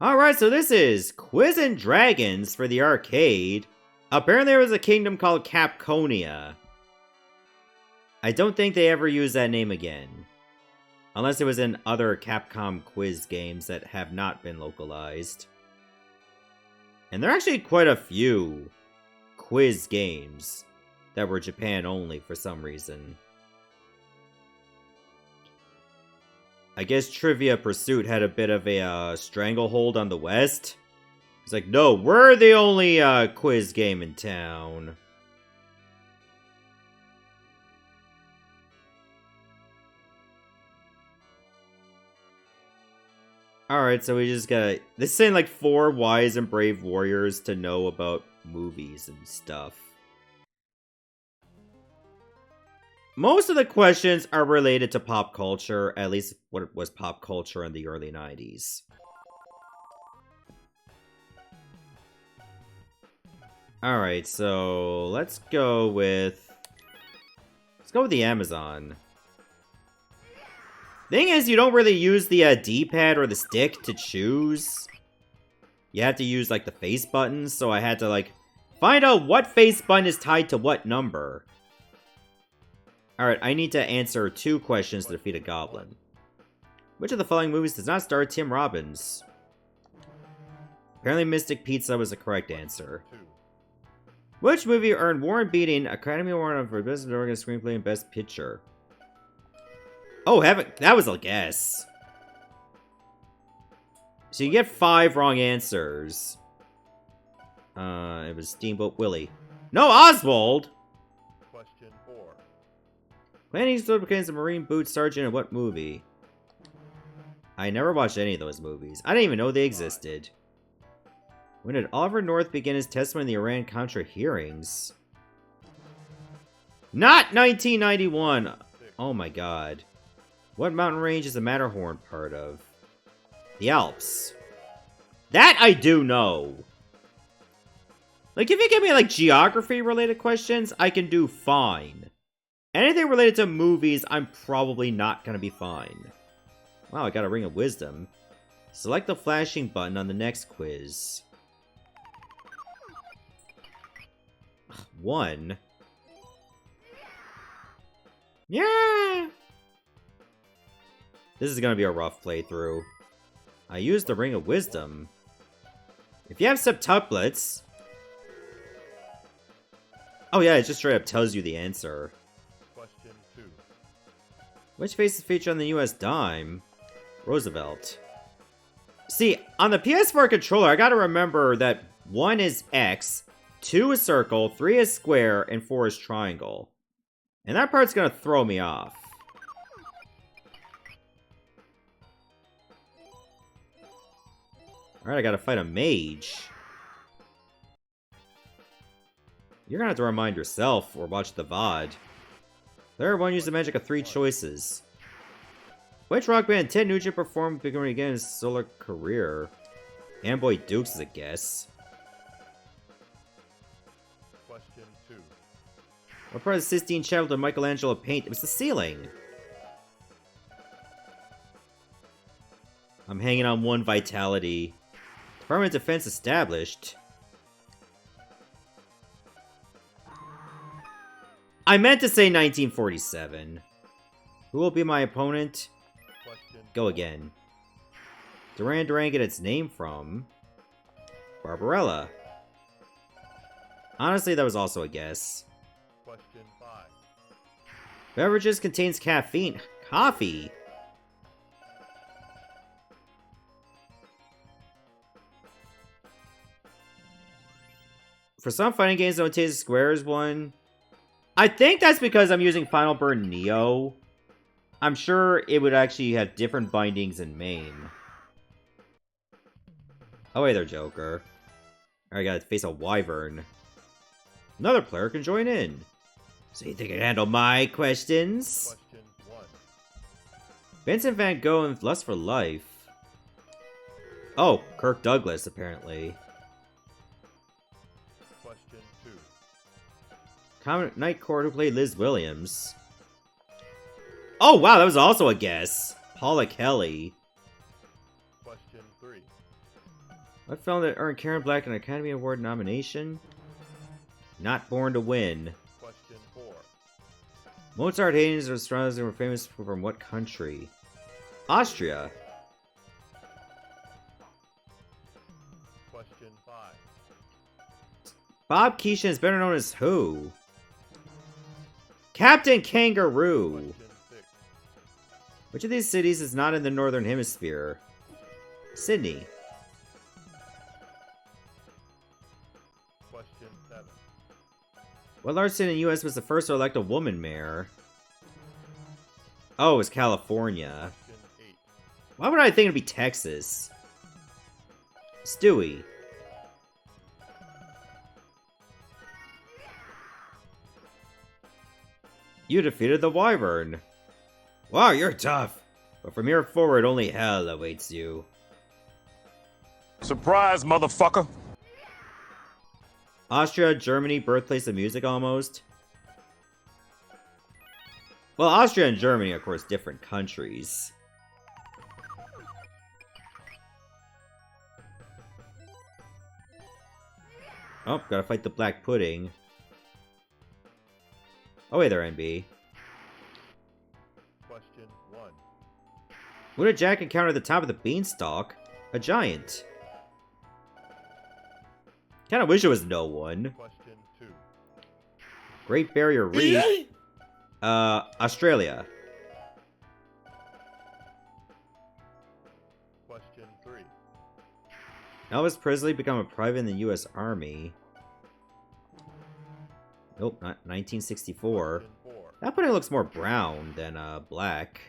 Alright, so this is Quiz and Dragons for the arcade. Apparently there was a kingdom called Capconia. I don't think they ever used that name again. Unless it was in other Capcom quiz games that have not been localized. And there are actually quite a few quiz games that were Japan only for some reason. I guess Trivia Pursuit had a bit of a stranglehold on the West. It's like, no, we're the only quiz game in town. Alright, so we just gotta... This is saying like 4 wise and brave warriors to know about movies and stuff. Most of the questions are related to pop culture, at least what was pop culture in the early 90s. Alright, so let's go with the Amazon. Thing is, you don't really use the D-pad or the stick to choose. You have to use like the face buttons, so I had to like find out what face button is tied to what number. Alright, I need to answer 2 questions to defeat a goblin. Which of the following movies does not star Tim Robbins? Apparently Mystic Pizza was the correct answer. Which movie earned Warren Beatty Academy Award for Best Organized Screenplay and Best Picture? Oh, that was a guess. So you get 5 wrong answers. It was Steamboat Willie. No, Oswald! Question 4. Clint Eastwood becomes a Marine boot sergeant in what movie? I never watched any of those movies. I didn't even know they existed. When did Oliver North begin his testimony in the Iran-Contra hearings? Not 1991! Oh my god. What mountain range is the Matterhorn part of? The Alps. That I do know! Like, if you give me, like, geography-related questions, I can do fine. Anything related to movies, I'm probably not gonna be fine. Wow, I got a Ring of Wisdom. Select the flashing button on the next quiz. 1. Yeah! This is gonna be a rough playthrough. I used the Ring of Wisdom. If you have septuplets... Oh yeah, it just straight up tells you the answer. Question 2. Which face is featured on the US dime? Roosevelt. See, on the PS4 controller, I gotta remember that 1 is X, 2 is circle, 3 is square, and 4 is triangle. And that part's gonna throw me off. Alright, I gotta fight a mage. You're gonna have to remind yourself, or watch the VOD. There, one used the magic of 3 choices. Which rock band Ted Nugent performed beginning again his solo career? Amboy Dukes is a guess. Question 2. What part of the Sistine Chapel did Michelangelo paint? It was the ceiling. I'm hanging on 1 vitality. Department of Defense established. I meant to say 1947. Who will be my opponent? Question Go again. Duran Duran get its name from... Barbarella. Honestly, that was also a guess. Question 5. Beverages contains caffeine. Coffee. For some fighting games, don't taste squares one. I think that's because I'm using Final Burn Neo. I'm sure it would actually have different bindings in main. Oh, hey there, Joker. Alright, gotta face a Wyvern. Another player can join in. So you think I can handle my questions? Question 1. Vincent Van Gogh and Lust for Life. Oh, Kirk Douglas, apparently. Question 2. Common Night Court who played Liz Williams. Oh, wow, that was also a guess. Paula Kelly. Question 3. What film that earned Karen Black an Academy Award nomination? Not Born to Win. Question 4. Mozart, Haydn, or Strauss were famous from what country? Austria. Question 5. Bob Keeshan is better known as who? Captain Kangaroo. Question 6. Which of these cities is not in the Northern Hemisphere? Sydney. Question 7. What large city in the U.S. was the first to elect a woman mayor? Oh, it was California. Question 8. Why would I think it'd be Texas? Stewie. You defeated the Wyvern. Wow, you're tough. But from here forward, only hell awaits you. Surprise, motherfucker! Austria, Germany, birthplace of music almost. Well, Austria and Germany are, of course, different countries. Oh, gotta fight the Black Pudding. Oh, wait there, NB. Question 1. Who did Jack encounter at the top of the beanstalk? A giant. Kinda wish it was no one. Question 2. Great Barrier Reef. Australia. Question 3. Elvis Presley become a private in the U.S. Army. Nope, not 1964. Question 4. That pudding looks more brown than black.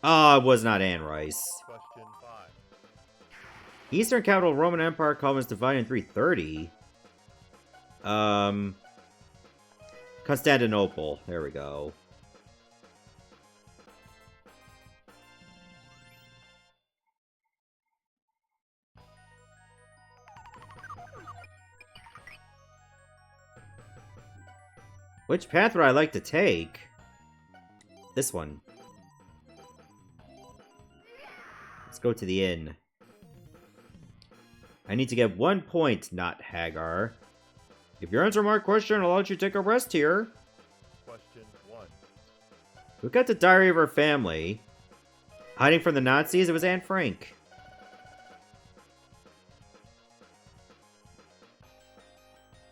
Ah, it was not Anne Rice. Question 5. Eastern capital of Roman Empire called was divided in 330. Constantinople. There we go. Which path would I like to take? This one. Let's go to the inn. I need to get 1 point, not Hagar. If you answer my question, I'll let you take a rest here. Question 1. Who got the diary of her family? Hiding from the Nazis, it was Anne Frank.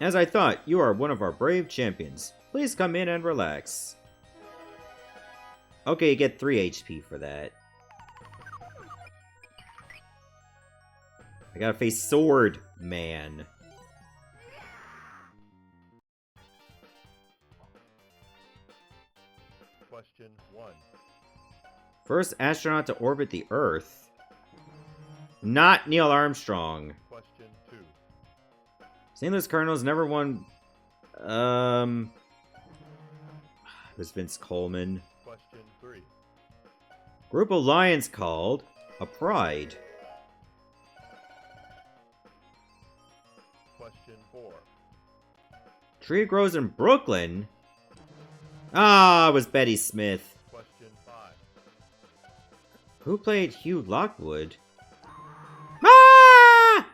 As I thought, you are one of our brave champions. Please come in and relax. Okay, you get 3 HP for that. I gotta face Sword Man. Question 1. First astronaut to orbit the Earth. Not Neil Armstrong. Question 2. St. Louis Cardinals never won. It was Vince Coleman. Question 3. Group of lions called a pride. Question 4. Tree grows in Brooklyn. Ah, it was Betty Smith. Question 5. Who played Hugh Lockwood? Ah!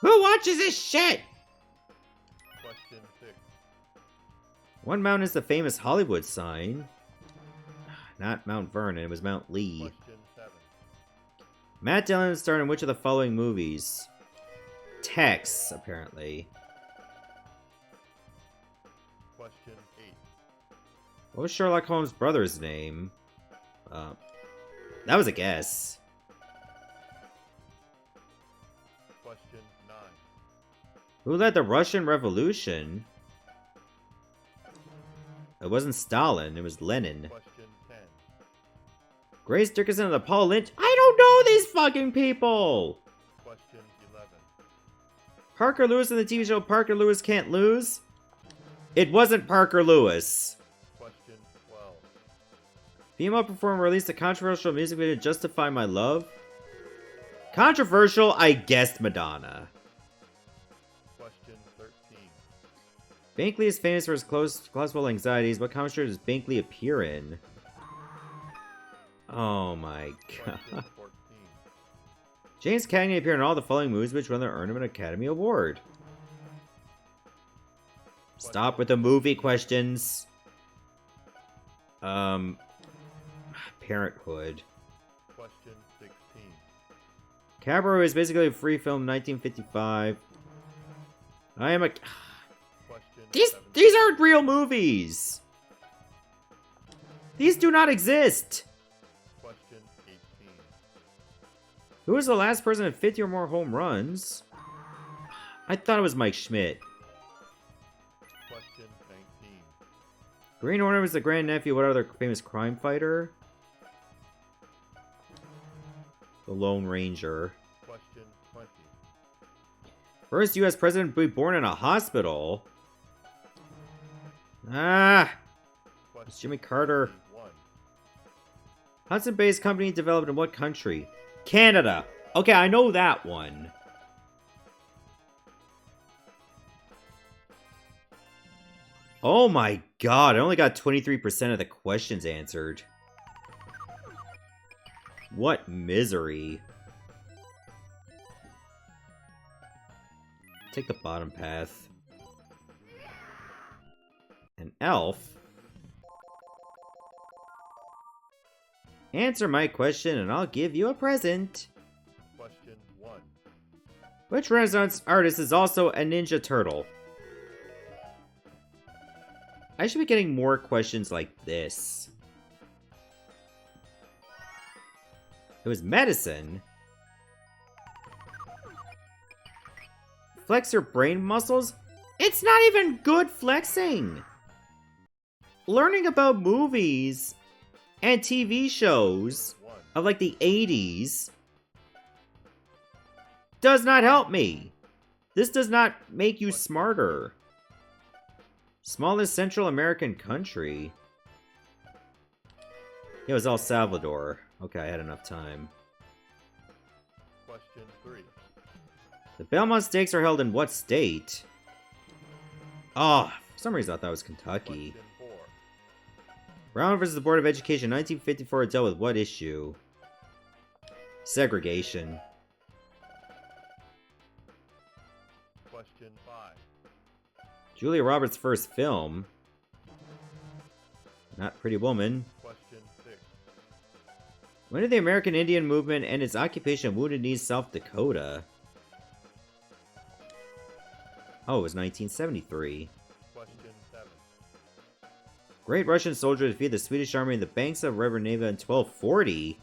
Who watches this shit? Question 6. One mountain is the famous Hollywood sign. Not Mount Vernon, it was Mount Lee. Question 7. Matt Dillon starred in which of the following movies? Tex, apparently. Question 8. What was Sherlock Holmes' brother's name? That was a guess. Question 9. Who led the Russian Revolution? It wasn't Stalin, it was Lenin. Question 10. Grace Dickinson and Paul Lynch? I don't know these fucking people! Question 11. Parker Lewis in the TV show Parker Lewis Can't Lose? It wasn't Parker Lewis. Question 12. Female performer released a controversial music video to Justify My Love? Controversial? I guessed Madonna. Question 13. Bankley is famous for his close anxieties. What comic strip does Bankley appear in? Oh my god. Question 14. James Cagney appeared in all the following movies, which won their earned him an Academy Award. Stop with the movie questions. Parenthood. Question 16. Cabaret is basically a free film, 1955. I am a... Question These 17. aren't real movies! These do not exist! Question 18. Who was the last person to 50 or more home runs? I thought it was Mike Schmidt. Question 19. Green Hornet was the grandnephew of what other famous crime fighter? The Lone Ranger. Question 20. First U.S. president to be born in a hospital? Ah! Question It's Jimmy Carter. 21. Hudson-based company developed in what country? Canada. Okay, I know that one. Oh my god, I only got 23% of the questions answered. What misery. Take the bottom path. An elf? Answer my question and I'll give you a present. Question 1. Which Renaissance artist is also a Ninja Turtle? I should be getting more questions like this. It was medicine. Flex your brain muscles? It's not even good flexing. Learning about movies and TV shows 1. of like the 80s does not help me. This does not make you smarter. Smallest Central American country. It was El Salvador. Okay, I had enough time. Question 3. The Belmont Stakes are held in what state? Oh, for some reason I thought it was Kentucky. Question 4. Brown versus the Board of Education, 1954, dealt with what issue? Segregation. Question 5. Julia Roberts' first film. Not Pretty Woman. Question 6. When did the American Indian movement end its occupation of Wounded Knee, South Dakota? Oh, it was 1973. Question 7. Great Russian soldier defeated the Swedish army in the banks of River Neva in 1240. It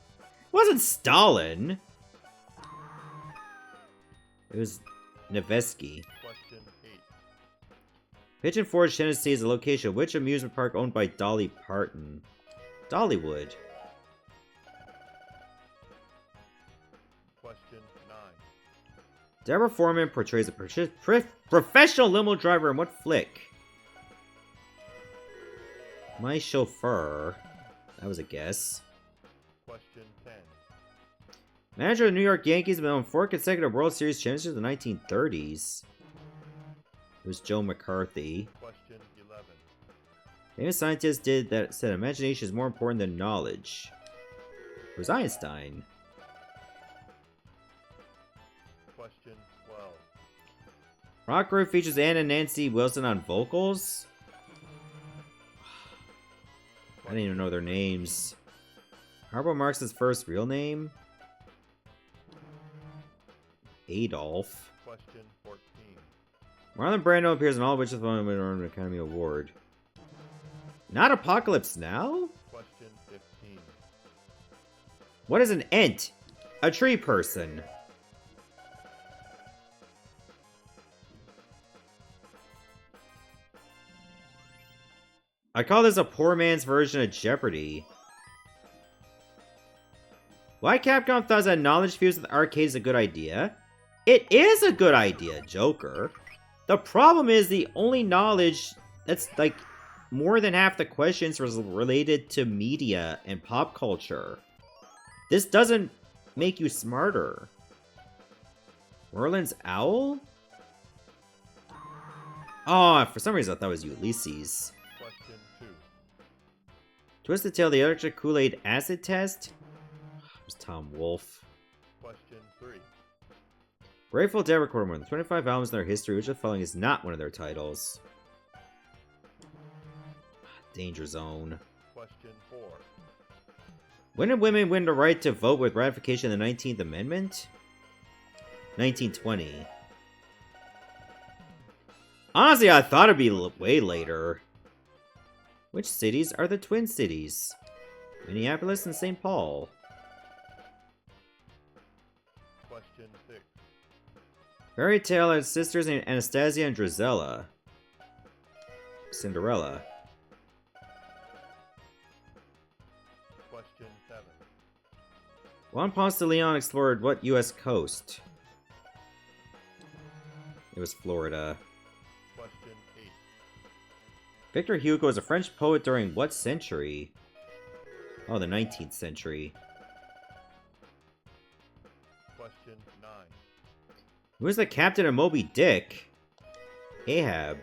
wasn't Stalin. It was Nevsky. Question 8. Pigeon Forge, Tennessee is the location of which amusement park owned by Dolly Parton? Dollywood. Question 9. Deborah Foreman portrays a professional limo driver in what flick? My Chauffeur. That was a guess. Question 10. Manager of the New York Yankees, been on 4 consecutive World Series championships in the 1930s. It was Joe McCarthy. Question 11. Famous scientist said imagination is more important than knowledge. It was Einstein. Question 12. Rock Group features Ann and Nancy Wilson on vocals. I didn't even know their names. Harpo Marx's first real name? Adolf. Question 14. Marlon Brando appears in all of which is won an Academy Award. Not Apocalypse Now? Question 15. What is an Ent? A tree person. I call this a poor man's version of Jeopardy. Why Capcom thought that knowledge fused with arcade is a good idea? It is a good idea, Joker. The problem is the only knowledge that's like more than half the questions was related to media and pop culture. This doesn't make you smarter. Merlin's Owl? Oh, for some reason I thought it was Ulysses. Question 2. Twisted Tail, the electric Kool-Aid acid test? It was Tom Wolfe. Question 3. Grateful Dead recorded more than 25 albums in their history, which of the following is not one of their titles? Danger Zone. Question 4. When did women win the right to vote with ratification of the 19th Amendment? 1920. Honestly, I thought it'd be way later. Which cities are the Twin Cities? Minneapolis and St. Paul. Question 6. Fairy Tale had sisters named Anastasia and Drizella. Cinderella. Question 7. Juan Ponce de Leon explored what U.S. coast? It was Florida. Question 8. Victor Hugo was a French poet during what century? Oh, the 19th century. Question 9. Who was the captain of Moby Dick? Ahab.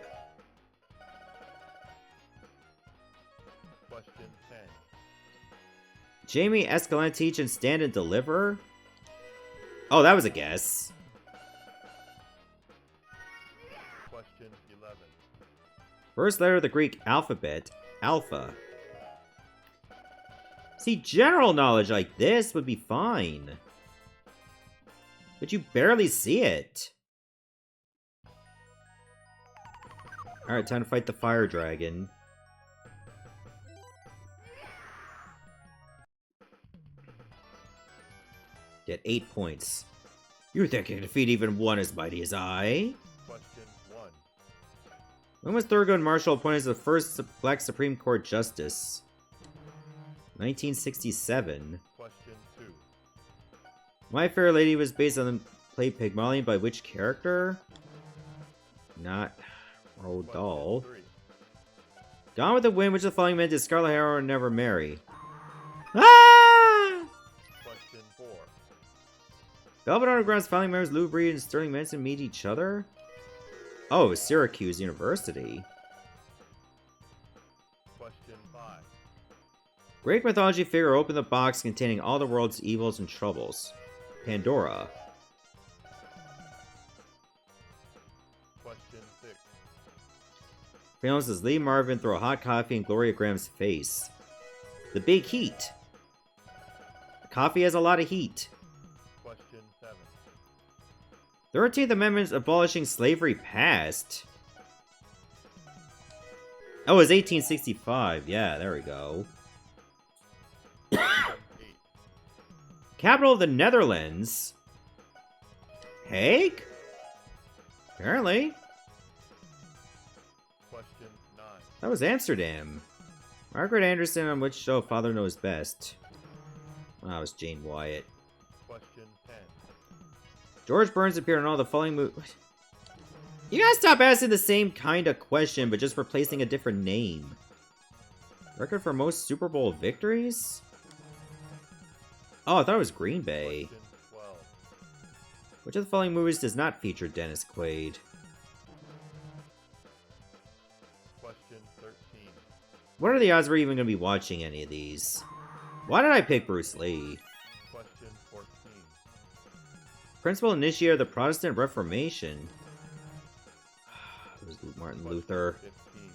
Question 10. Jamie Escalante teach and Stand and Deliver? Oh, that was a guess. Question 11. First letter of the Greek alphabet, Alpha. See, general knowledge like this would be fine. But you barely see it. Alright, time to fight the fire dragon. Get 8 points. You think you can defeat even one as mighty as I? Question 1. When was Thurgood Marshall appointed as the first Black Supreme Court Justice? 1967. Question 2. My Fair Lady was based on the play Pygmalion by which character? Not Roald Dahl. Question 3. Gone with the Wind, which of the following men did Scarlett O'Hara never marry? Ah! Question 4. Velvet Underground's founding members Lou Reed and Sterling Manson meet each other? Oh, it was Syracuse University. Question 5. Greek mythology figure opened the box containing all the world's evils and troubles. Pandora. Question 6. Films as Lee Marvin throw hot coffee in Gloria Graham's face. The Big Heat. The coffee has a lot of heat. Question 7. 13th Amendment abolishing slavery passed. Oh, it was 1865. Yeah, there we go. Question 8. Capital of the Netherlands. Hague? Apparently. Question 9. That was Amsterdam. Margaret Anderson on which show Father Knows Best? Oh, that was Jane Wyatt. Question 10. George Burns appeared in all the following movies. You gotta stop asking the same kind of question, but just replacing a different name. Record for most Super Bowl victories? Oh, I thought it was Green Bay. Question 12. Which of the following movies does not feature Dennis Quaid? Question 13. What are the odds we're even gonna be watching any of these? Why did I pick Bruce Lee? Question 14. Principal initiator of the Protestant Reformation. It was Martin Question Luther. 15.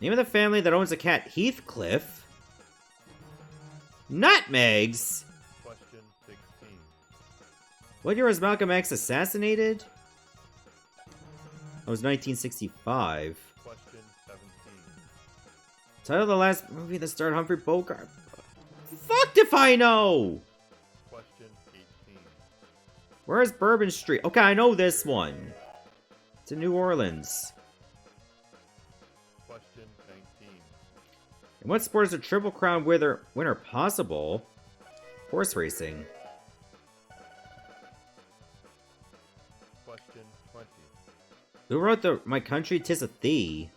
Name of the family that owns the cat Heathcliff. Nutmegs! Question 16. What year was Malcolm X assassinated? It was 1965. Question 17. Title of the last movie that starred Humphrey Bogart. Fucked if I know! Question 18. Where is Bourbon Street? Okay, I know this one. It's in New Orleans. Question 19. In what sport is a Triple Crown winner possible? Horse racing. Question 20. Who wrote the My Country 'Tis a Thee?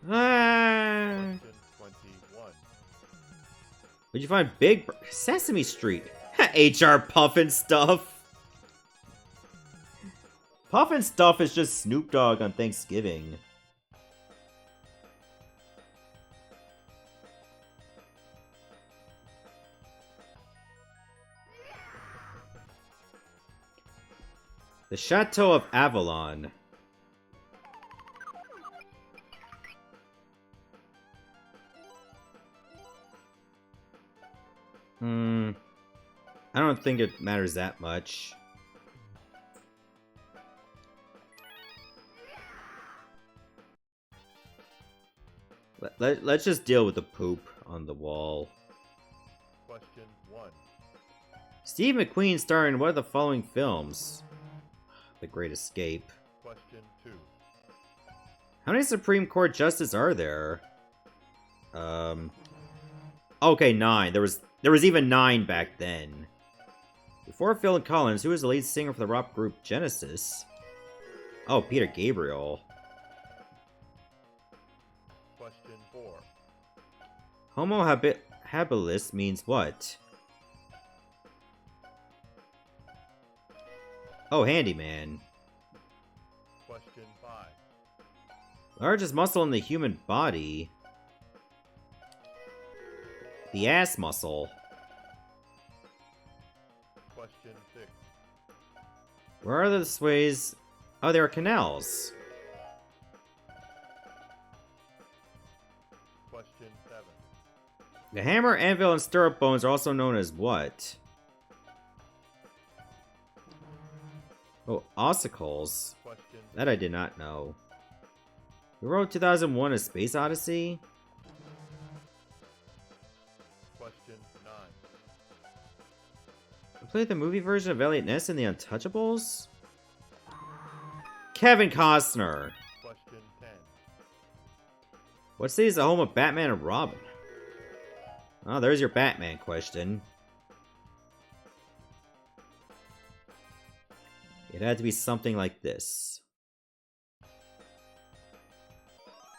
Ah. Question 21. Would you find Sesame Street? HR Puffin Stuff. Puffin Stuff is just Snoop Dogg on Thanksgiving. The Chateau of Avalon. I don't think it matters that much. Let's just deal with the poop on the wall. Question 1. Steve McQueen starring in what of the following films? The Great Escape. Question 2. How many Supreme Court justices are there? Okay, 9. There was even 9 back then. Before Phil Collins, who was the lead singer for the rock group Genesis? Oh, Peter Gabriel. Question 4. Homo habilis means what? Oh, handyman. Question 5. Largest muscle in the human body. The ass muscle. Question 6. Where are the sways? Oh, there are canals. Question 7. The hammer, anvil, and stirrup bones are also known as what? Oh, ossicles. Question That I did not know. Who wrote 2001: A Space Odyssey? Question 9. Who played the movie version of Elliot Ness in The Untouchables? Kevin Costner. Question 10. What city is the home of Batman and Robin? Oh, there's your Batman question. It had to be something like this.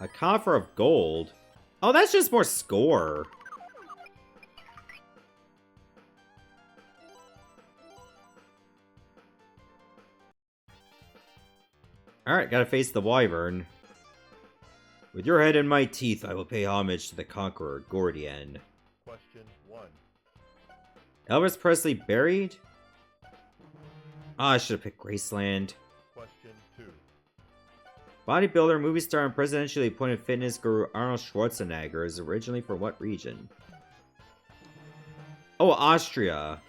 A coffer of gold? Oh, that's just more score. Alright, gotta face the wyvern. With your head in my teeth, I will pay homage to the conqueror, Gordian. Question 1. Elvis Presley buried? Ah, I should have picked Graceland. Question 2. Bodybuilder, movie star, and presidentially appointed fitness guru Arnold Schwarzenegger is originally from what region? Oh, Austria.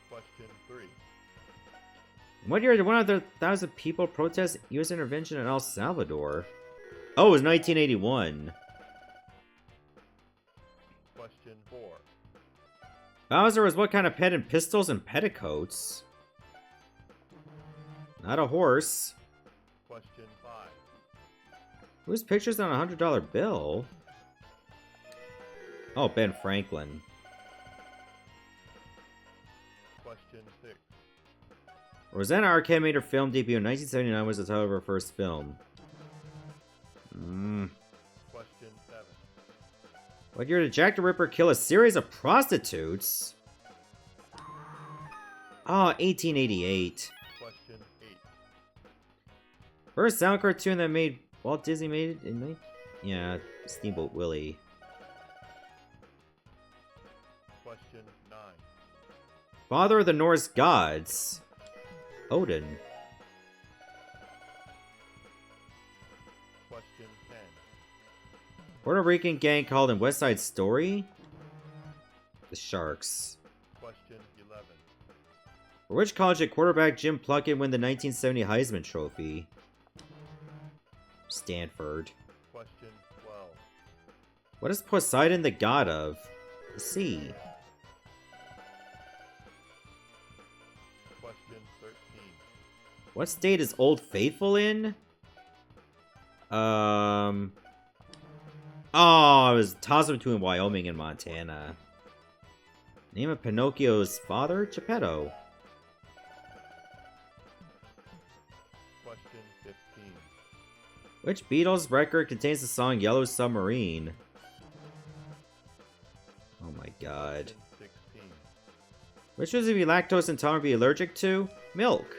Question 3. In what year did 100,000 people protest U.S. intervention in El Salvador? Oh, it was 1981. Question 4. Bowser was what kind of pet in Pistols and Petticoats? Not a horse. Question 5. Whose picture's on a $100 bill? Oh, Ben Franklin. Question 6. Rosanna Arquette made her film debut in 1979 was the title of her first film. Question 7. What year did Jack the Ripper kill a series of prostitutes? Oh, 1888. Question 8. First sound cartoon that made Walt Disney made it in yeah, Steamboat Willie. Question 9. Father of the Norse gods. Odin. Question 10. Puerto Rican gang called in West Side Story? The Sharks. Question 11. For which college did quarterback Jim Plunkett win the 1970 Heisman Trophy? Stanford. Question 12. What is Poseidon the god of? The sea. Question 13. What state is Old Faithful in? Oh, I was tossing between Wyoming and Montana. Name of Pinocchio's father? Geppetto. Question 15. Which Beatles record contains the song Yellow Submarine? Oh my god. Question 16. Which was if you lactose intolerant be allergic to? Milk.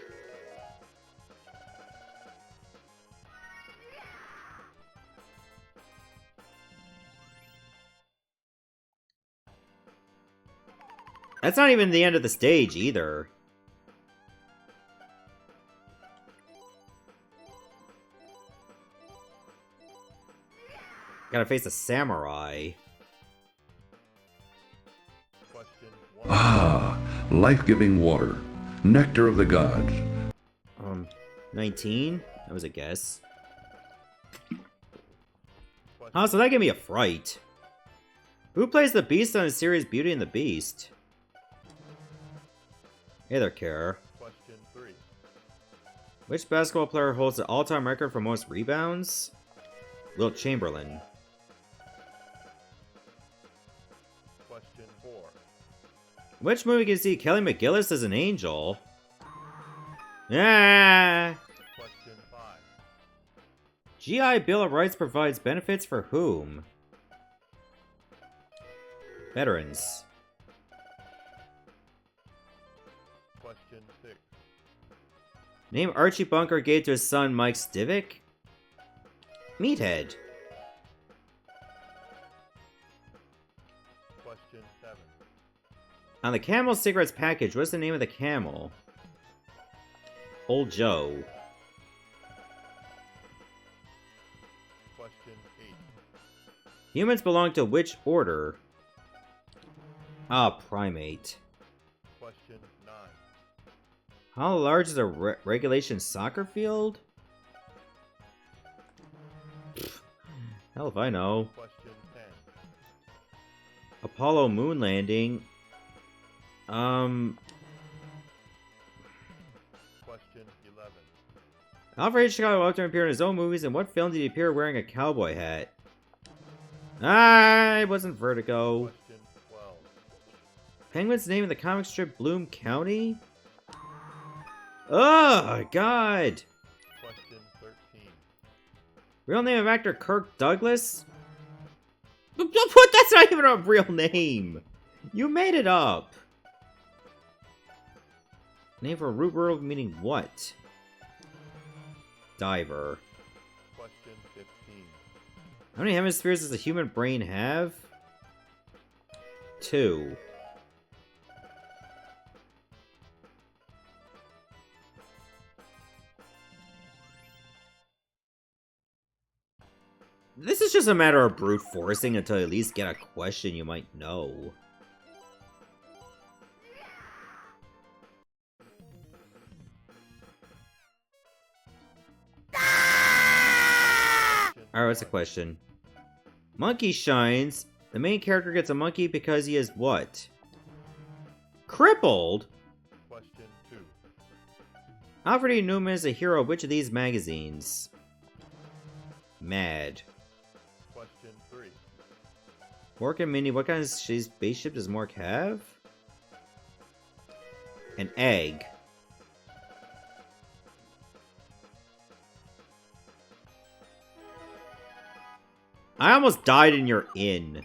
That's not even the end of the stage, either. Gotta face a samurai. Question 1. Ah, life-giving water. Nectar of the gods. 19? That was a guess. Question, Oh, so that gave me a fright. Who plays the Beast on the series Beauty and the Beast? Hey there, Kara. question 3. Which basketball player holds the all-time record for most rebounds? Wilt Chamberlain. Question 4. Which movie can you see Kelly McGillis as an angel? Ah! Question 5. GI Bill of Rights provides benefits for whom? Veterans. Question 6. Name Archie Bunker gave to his son Mike Stivic? Meathead. Question 7. On the Camel Cigarettes package, what's the name of the camel? Old Joe. Question 8. Humans belong to which order? Ah, primate. Question 9. How large is a regulation soccer field? Pfft, hell if I know. Question 10. Apollo moon landing. Question 11. Alfred Hitchcock often appeared in his own movies. In what film did he appear wearing a cowboy hat? Ah, it wasn't Vertigo. Question 12. Penguin's name in the comic strip Bloom County? Oh, God! Question 13. Real name of actor Kirk Douglas? What? That's not even a real name! You made it up! Name for a root word meaning what? Diver. Question 15. How many hemispheres does a human brain have? 2. This is just a matter of brute forcing until you at least get a question you might know. Alright, what's the question? Monkey shines. The main character gets a monkey because he is what? Crippled? Question 2. Alfred E. Newman is a hero of which of these magazines? Mad. Question 3. Mork and Minnie, what kind of spaceship does Mork have? An egg. I almost died in your inn.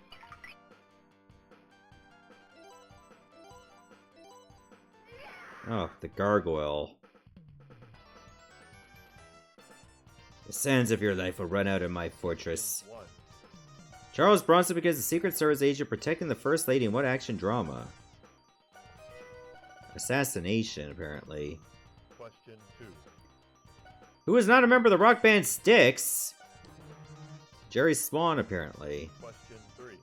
Oh, the gargoyle. The sands of your life will run out in my fortress. 1. Charles Bronson becomes the Secret Service agent protecting the First Lady in what action drama? Assassination, apparently. Question 2. Who is not a member of the rock band Styx? Jerry Swan, apparently. Question 3.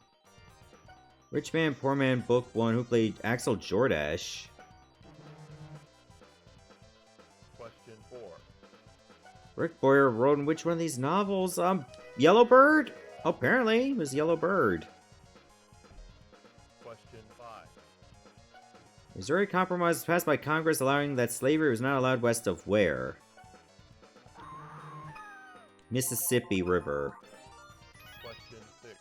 Rich Man, Poor Man, Book 1, who played Axel Jordash? Question 4. Rick Boyer wrote in which one of these novels? Yellowbird? Oh, apparently, it was Yellowbird. Question 5. Missouri Compromise was passed by Congress allowing that slavery was not allowed west of where? Mississippi River. Question 6.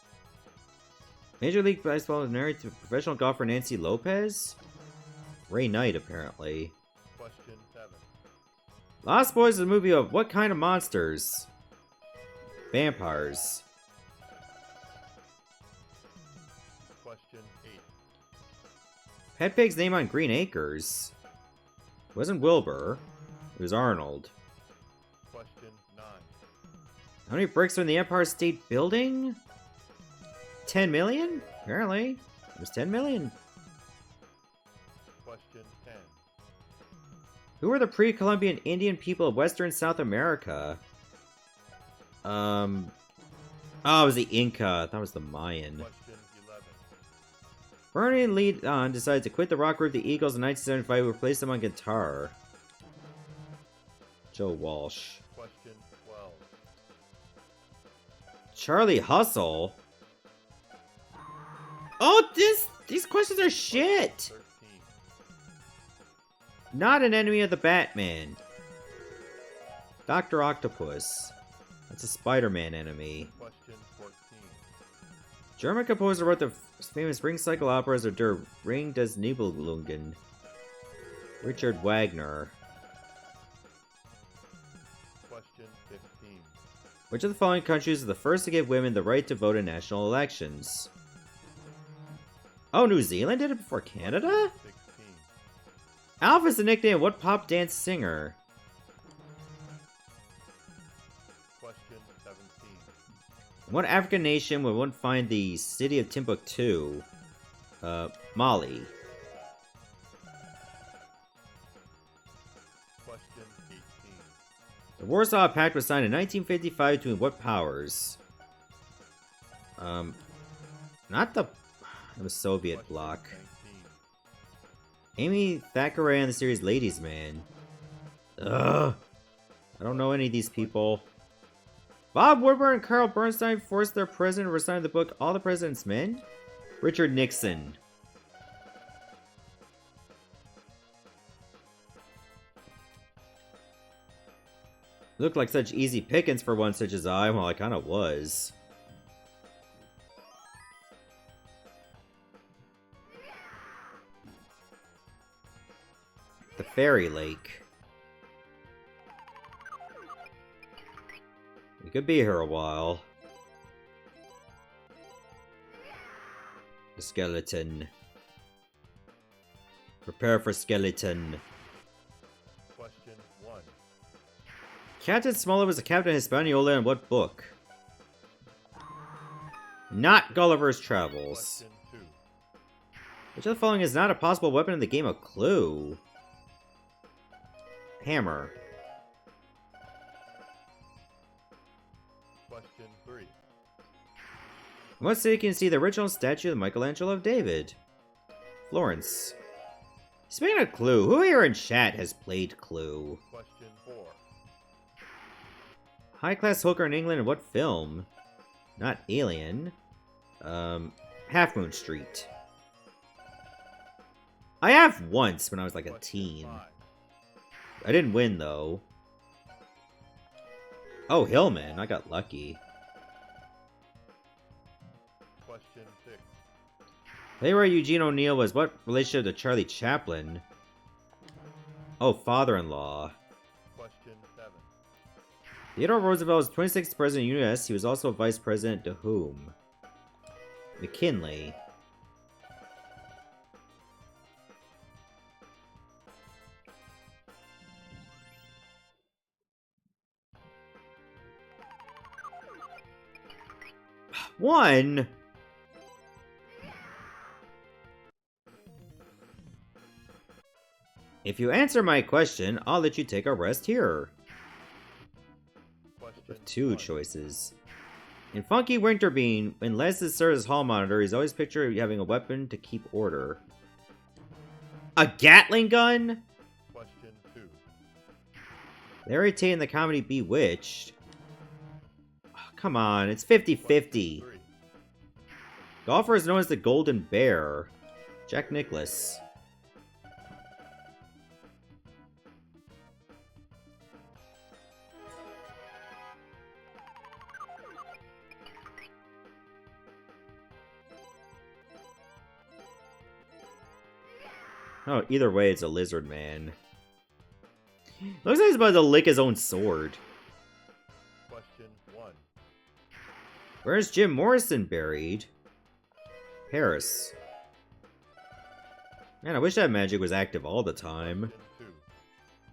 Major League Baseball is married to professional golfer Nancy Lopez? Ray Knight, apparently. Question 7. Lost Boys is a movie of what kind of monsters? Vampires. Question 8. Pet Pig's name on Green Acres? It wasn't Wilbur. It was Arnold. Question 9. How many bricks are in the Empire State Building? 10 million? Apparently. It was 10 million. Question 10. Who are the pre-Columbian Indian people of Western South America? Oh, Oh, it was the Inca. That was the Mayan. Question 11. Bernie lead on decided to quit the rock group the Eagles in 1975 and replace them on guitar. Joe Walsh. Question 12. Charlie Hustle? Oh, these questions are shit! 13. Not an enemy of the Batman. Dr. Octopus. That's a Spider-Man enemy. Question 14. German composer wrote the famous Ring Cycle operas of Der Ring des Nibelungen. Richard Wagner. Question 15. Which of the following countries is the first to give women the right to vote in national elections? Oh, New Zealand did it before Canada? 16. Alf is the nickname of what pop dance singer? Question 17. In what African nation would one find the city of Timbuktu? Mali. Question 18. The Warsaw Pact was signed in 1955 between what powers? Not the Soviet Question bloc. 19. Amy Thackeray on the series Ladies Man. Ugh. I don't know any of these people. Bob Woodward and Carl Bernstein forced their president to resign the book All the President's Men? Richard Nixon. Looked like such easy pickings for one such as I. Well, I kind of was. The Fairy Lake. We could be here a while. The skeleton. Prepare for skeleton. Question 1. Captain Smollett was a captain of Hispaniola in what book? Not Gulliver's Travels. Question 2. Which of the following is not a possible weapon in the game of Clue? Hammer. Question 3. In what city can you see the original statue of Michelangelo of David? Florence. Speaking of Clue, who here in chat has played Clue? Question 4. High-class hooker in England in what film? Not Alien. Half Moon Street. I have once when I was like a Question teen. 5. I didn't win though. Oh, Hillman. I got lucky. Question 6. Playwright Eugene O'Neill was what relationship to Charlie Chaplin? Oh, father-in-law. Question 7. Theodore Roosevelt was 26th president of the U.S. He was also vice president to whom? McKinley. One! If you answer my question, I'll let you take a rest here. Question With two 1. choices. In Funky Winterbean, when Les serves as hall monitor, he's always pictured having a weapon to keep order. A Gatling gun? Question 2. Larry Tate in the comedy Bewitched. Oh, come on, it's 50-50. Question 3. Golfer is known as the Golden Bear. Jack Nicklaus. Oh, either way, it's a lizard man. Looks like he's about to lick his own sword. Question 1. Where's Jim Morrison buried? Paris. Man, I wish that magic was active all the time. Question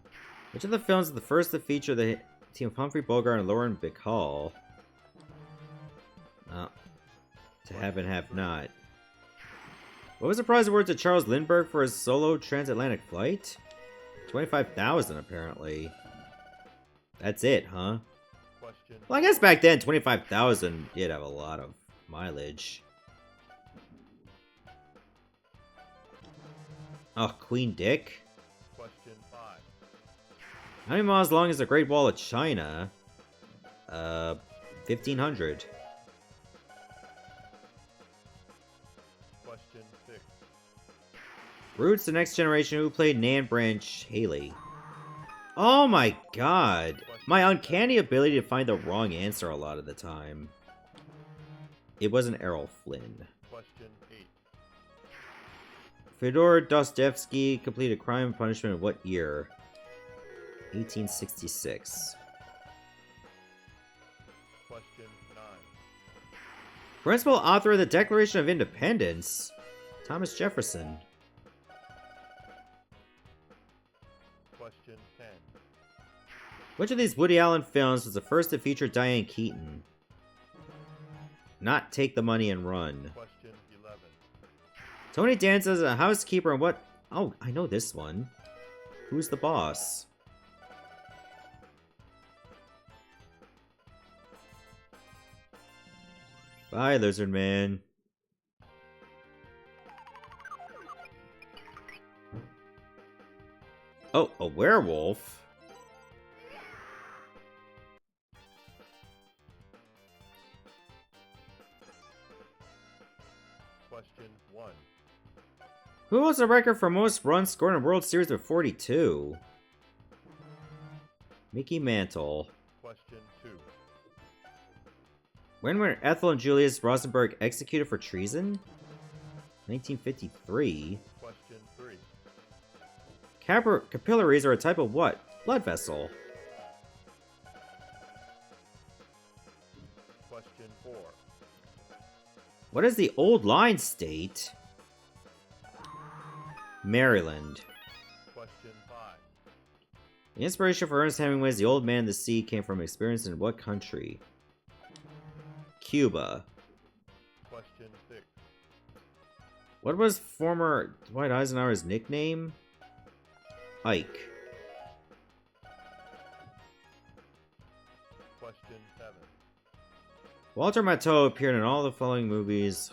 2. Which of the films is the first to feature the team of Humphrey Bogart and Lauren Bacall? Oh. To have and have not. What was the prize award to Charles Lindbergh for his solo transatlantic flight? 25,000 apparently. That's it, huh? Question Question Well, I guess back then, 25,000 did have a lot of mileage. Oh, Queen Dick? Question 5. How many miles long is the Great Wall of China? 1,500. Question 6. Roots, the next generation, who played Nan Branch Haley. Oh my god. My uncanny ability to find the wrong answer a lot of the time. It wasn't Errol Flynn. Question 8. Fyodor Dostoevsky completed Crime and Punishment in what year? 1866. Question 9. Principal author of the Declaration of Independence? Thomas Jefferson. Question 10. Which of these Woody Allen films was the first to feature Diane Keaton? Not Take the Money and Run. Question 11. Tony Danza as a housekeeper in what... Oh, I know this one. Who's the Boss? Bye, Lizard Man. Oh, a werewolf? Question 1. Who holds the record for most runs scored in a World Series with 42? Mickey Mantle. Question 2. When were Ethel and Julius Rosenberg executed for treason? 1953. Question 3. Capillaries are a type of what? Blood vessel. Question 4. What is the Old Line state? Maryland. Question 5. The inspiration for Ernest Hemingway's The Old Man and the Sea came from experience in what country? Cuba. Question 6. What was former Dwight Eisenhower's nickname? Ike. Question 7. Walter Matthau appeared in all the following movies.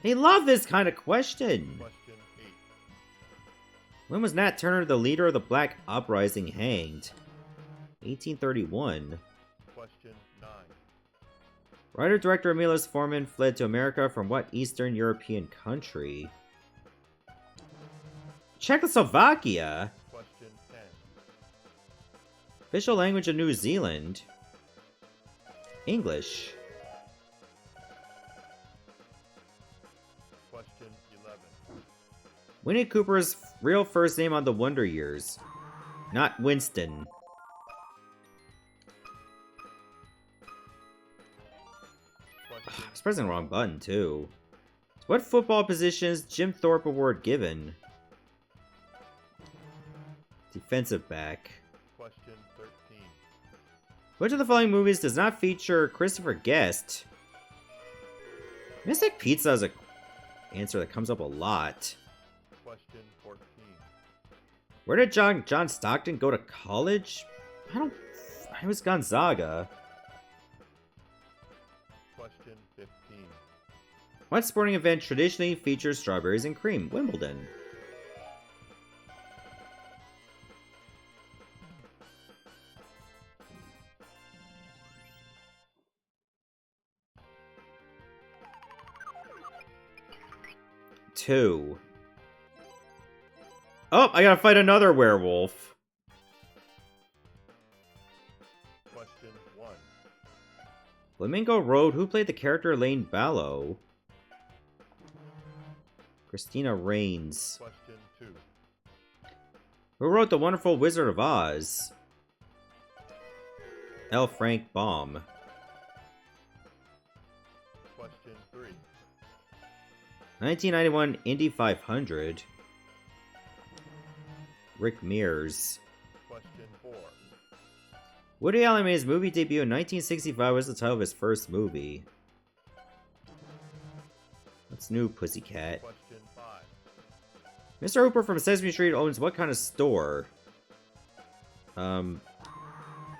They love this kind of question! Question 8. When was Nat Turner, the leader of the Black Uprising, hanged? 1831. Question 9. Writer-director Milos Forman fled to America from what Eastern European country? Czechoslovakia? Question 10. Official language of New Zealand? English. Question 11. Winnie Cooper's real first name on the Wonder Years? Not Winston. Question I was pressing the wrong button, too. What football position is Jim Thorpe Award given? Defensive back. Question 13. Which of the following movies does not feature Christopher Guest? Mystic Pizza is a answer that comes up a lot. Question 14. Where did John Stockton go to college? It was Gonzaga. Question 15. What sporting event traditionally features strawberries and cream? Wimbledon. Two. Oh, I gotta fight another werewolf. Question 1. Flamingo Road, who played the character Elaine Ballo? Christina Rains. Question 2. Who wrote The Wonderful Wizard of Oz? L. Frank Baum. Question 3. 1991 Indy 500. Rick Mears. Question 4. Woody Allen made his movie debut in 1965. Was the title of his first movie? What's new, Pussycat? Question 5. Mr. Hooper from Sesame Street owns what kind of store?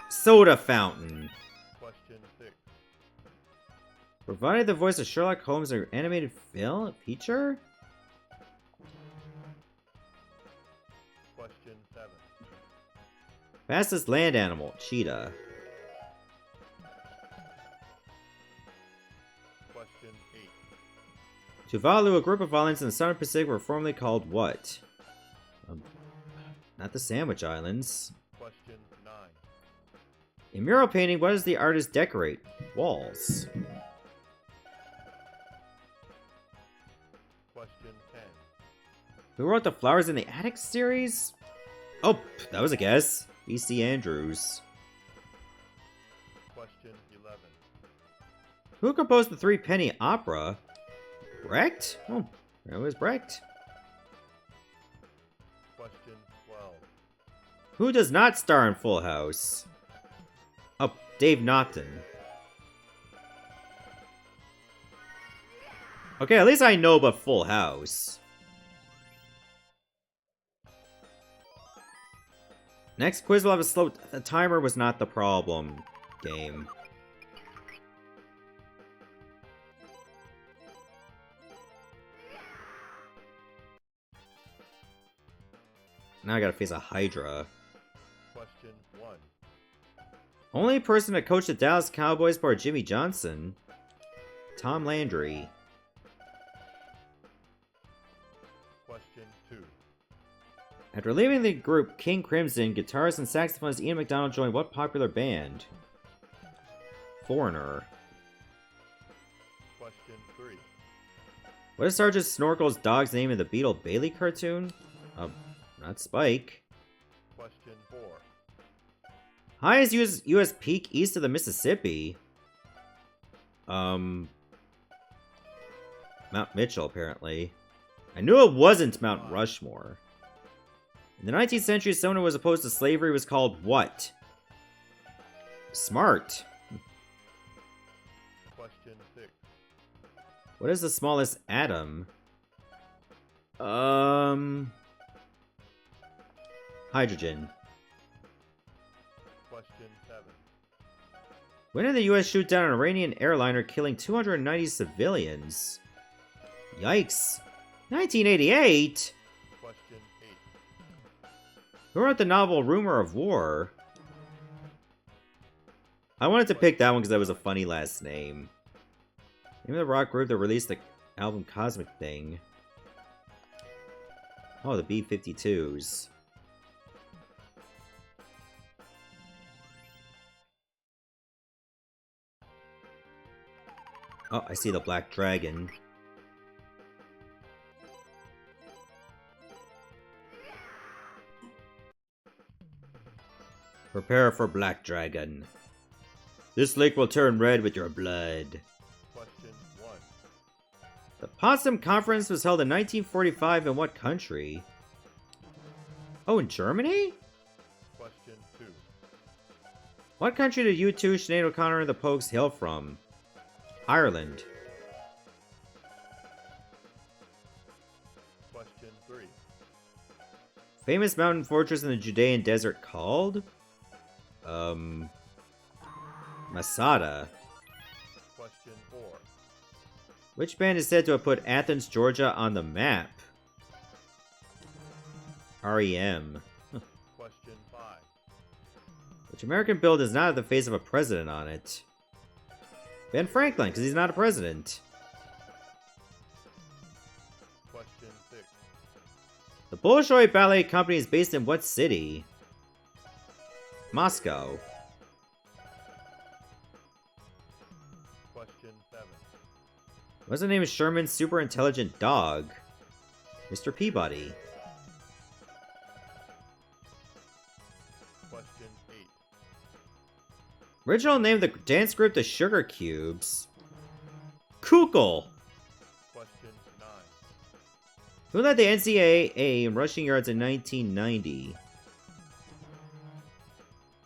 Soda fountain. Question 6. Provided the voice of Sherlock Holmes in an animated film feature? Question 7. Fastest land animal, cheetah. Question 8. Tuvalu, a group of islands in the Southern Pacific, were formerly called what? Not the Sandwich Islands. Question 9. In mural painting, what does the artist decorate? Walls. Question 10. Who wrote the Flowers in the Attic series? Oh, that was a guess. B.C. Andrews. Question 11. Who composed the Three Penny Opera? Brecht? Oh, it was Brecht. Question 12. Who does not star in Full House? Oh, Dave Naughton. Okay, at least I know about Full House. Next quiz will have a slow... The timer was not the problem. Game. Now I gotta face a Hydra. Question 1. Only person to coach the Dallas Cowboys for Jimmy Johnson. Tom Landry. Question 2. After leaving the group King Crimson, guitarist and saxophonist Ian McDonald joined what popular band? Foreigner. Question 3. What is Sergeant Snorkel's dog's name in the Beetle Bailey cartoon? Not Spike. Question 4. Highest US peak east of the Mississippi? Mount Mitchell, apparently. I knew it wasn't Mount Rushmore. In the 19th century, someone who was opposed to slavery was called what? Smart. Question 6. What is the smallest atom? Hydrogen. Question 7. When did the US shoot down an Iranian airliner, killing 290 civilians? Yikes. 1988? Question 8. Who wrote the novel Rumor of War? I wanted to pick that one because that was a funny last name. Name of the rock group that released the album Cosmic Thing. Oh, the B-52s. Oh, I see the Black Dragon. Prepare for Black Dragon. This lake will turn red with your blood. Question 1. The Potsdam Conference was held in 1945 in what country? Oh, in Germany? Question 2. What country did U2, Sinead O'Connor, and the Pogues hail from? Ireland. Question 3. Famous mountain fortress in the Judean desert called? Masada. Question 4. Which band is said to have put Athens, Georgia on the map? REM. Question 5. Which American bill does not have the face of a president on it? Ben Franklin, because he's not a president. Question 6. The Bolshoi Ballet Company is based in what city? Moscow. Question 7. What's the name of Sherman's super intelligent dog? Mr. Peabody. Question 8. Original name of the dance group The Sugar Cubes. Kukul. Question 9. Who led the NCAA in rushing yards in 1990?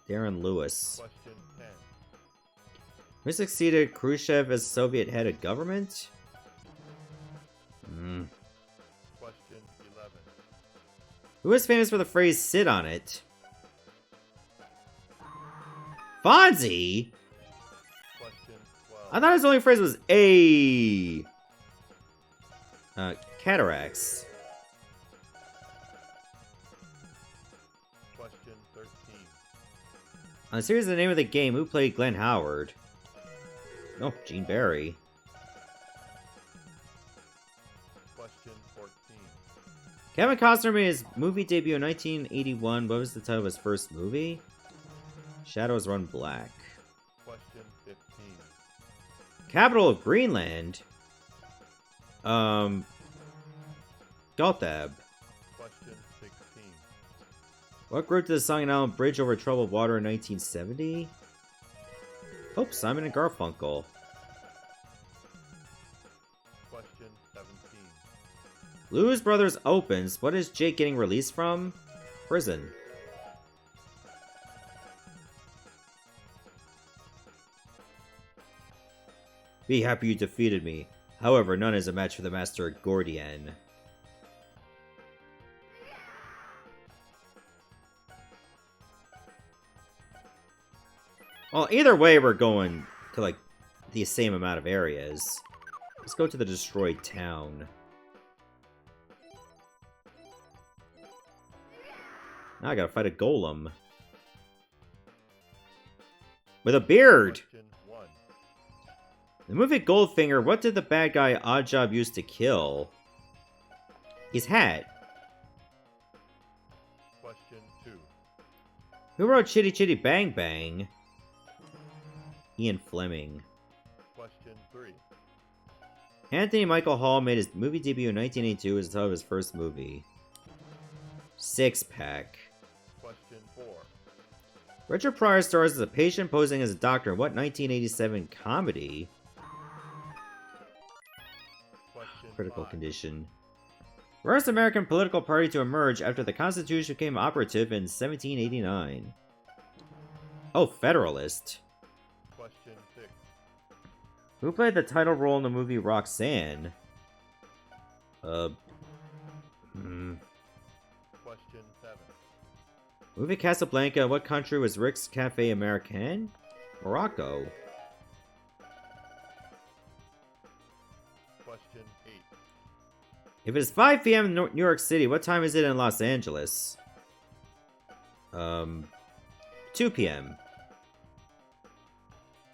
Darren Lewis. Question 10. Who succeeded Khrushchev as Soviet head of government? Question 11. Who is famous for the phrase "sit on it"? Fonzie? I thought his only phrase was a. Cataracts. Question 13. On the series, the name of the game, who played Glenn Howard? Oh, Gene Barry. Question 14. Kevin Costner made his movie debut in 1981. What was the title of his first movie? Shadows Run Black. Question 15. Capital of Greenland. Galthab. Question 16. What group did the song and album Bridge Over Troubled Water in 1970? Oh, Simon and Garfunkel. Question 17. Blues Brothers opens. What is Jake getting released from? Prison. Be happy you defeated me. However, none is a match for the Master Gordian. Well, either way, we're going to, like, the same amount of areas. Let's go to the destroyed town. Now I gotta fight a golem. With a beard! Question 1. In the movie Goldfinger, what did the bad guy Oddjob use to kill? His hat. Question 2. Who wrote Chitty Chitty Bang Bang? Ian Fleming. Question 3. Anthony Michael Hall made his movie debut in 1982 as the title of his first movie. Six Pack. Question 4. Richard Pryor stars as a patient posing as a doctor in what 1987 comedy? Question Critical 5. Condition. First American political party to emerge after the Constitution became operative in 1789. Oh, Federalist. Question 6. Who played the title role in the movie Roxanne? Question 7. Movie Casablanca, what country was Rick's Cafe Americain? Morocco. Question 8. If it is 5 p.m. in New York City, what time is it in Los Angeles? 2 p.m.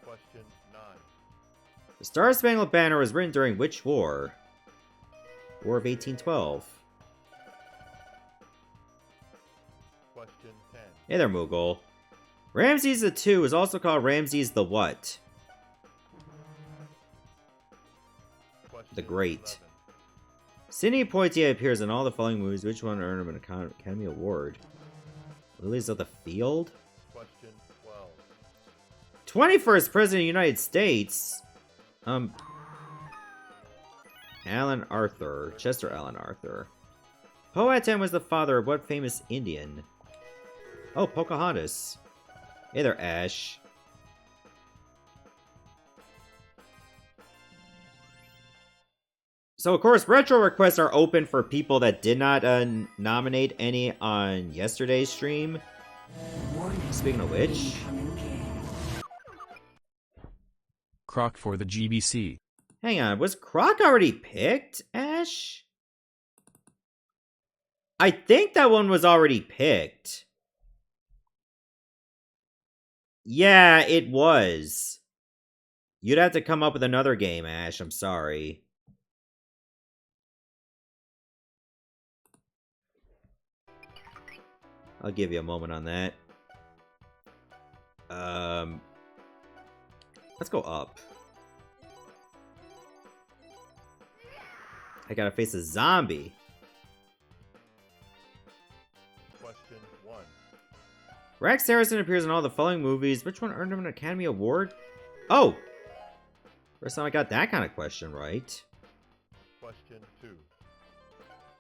Question 9. The Star Spangled Banner was written during which war? War of 1812. Question 10. Hey there, Moogle. Ramses II is also called Ramses the what? Question The Great. 11. Sidney Poitier appears in all the following movies. Which one earned him an Academy Award? Lilies of the Field? Question 12. 21st President of the United States? Alan Arthur. Chester Alan Arthur. Powhatan was the father of what famous Indian? Oh, Pocahontas. Hey there, Ash. So, of course, retro requests are open for people that did not nominate any on yesterday's stream. Speaking of which... Croc for the GBC. Hang on, was Croc already picked, Ash? I think that one was already picked. Yeah, it was. You'd have to come up with another game, Ash. I'm sorry. I'll give you a moment on that. Let's go up. I gotta face a zombie. Question 1. Rex Harrison appears in all the following movies. Which one earned him an Academy Award? Oh! First time I got that kind of question right. Question 2.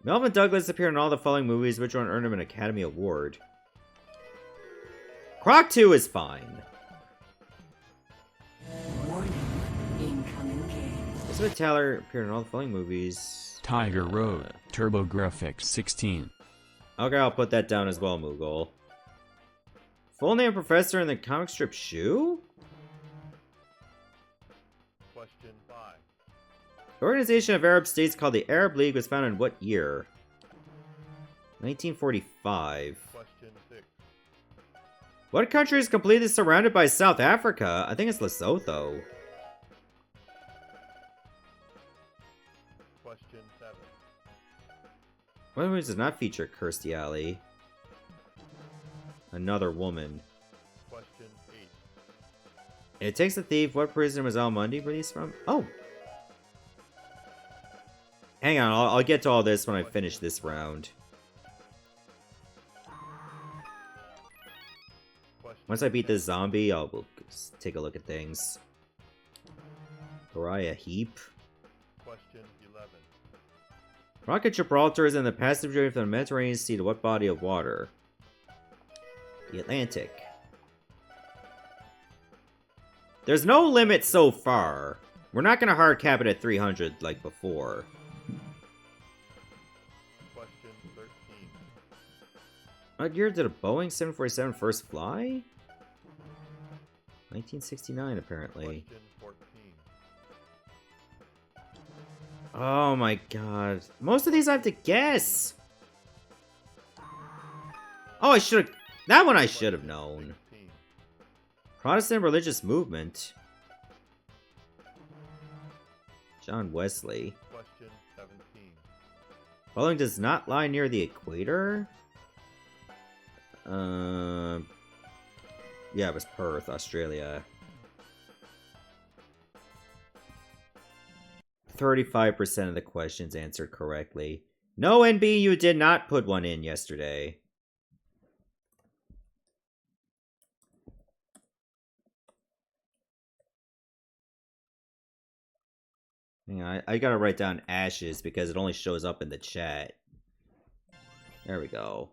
Melvin Douglas appeared in all the following movies. Which one earned him an Academy Award? Croc 2 is fine. Elizabeth Taylor appeared in all the following movies. Tiger Road, TurboGrafx 16. Okay, I'll put that down as well, Moogle. Full name Professor in the comic strip Shoe? Organization of Arab States called the Arab League was founded in what year? 1945. Question 6. What country is completely surrounded by South Africa? I think it's Lesotho. Question 7. What movie does not feature Kirstie Alley? Another woman. Question 8. It Takes a Thief. What prison was Al Mundy released from? Oh! Hang on, I'll get to all this when I finish this round. Question Once I beat this zombie, we'll take a look at things. Uriah Heep. Question 11. Rocket Gibraltar is in the passive journey from the Mediterranean Sea to what body of water? The Atlantic. There's no limit so far. We're not gonna hard cap it at 300 like before. Question 13. What year did a Boeing 747 first fly? 1969, apparently. Question 14. Oh my god. Most of these I have to guess. Oh, I should have... That one I should have known. 16. Protestant religious movement. John Wesley. Question 17. Following does not lie near the equator? Yeah, it was Perth, Australia. 35% of the questions answered correctly. No, NB, you did not put one in yesterday. Hang on, I gotta write down ashes because it only shows up in the chat. There we go.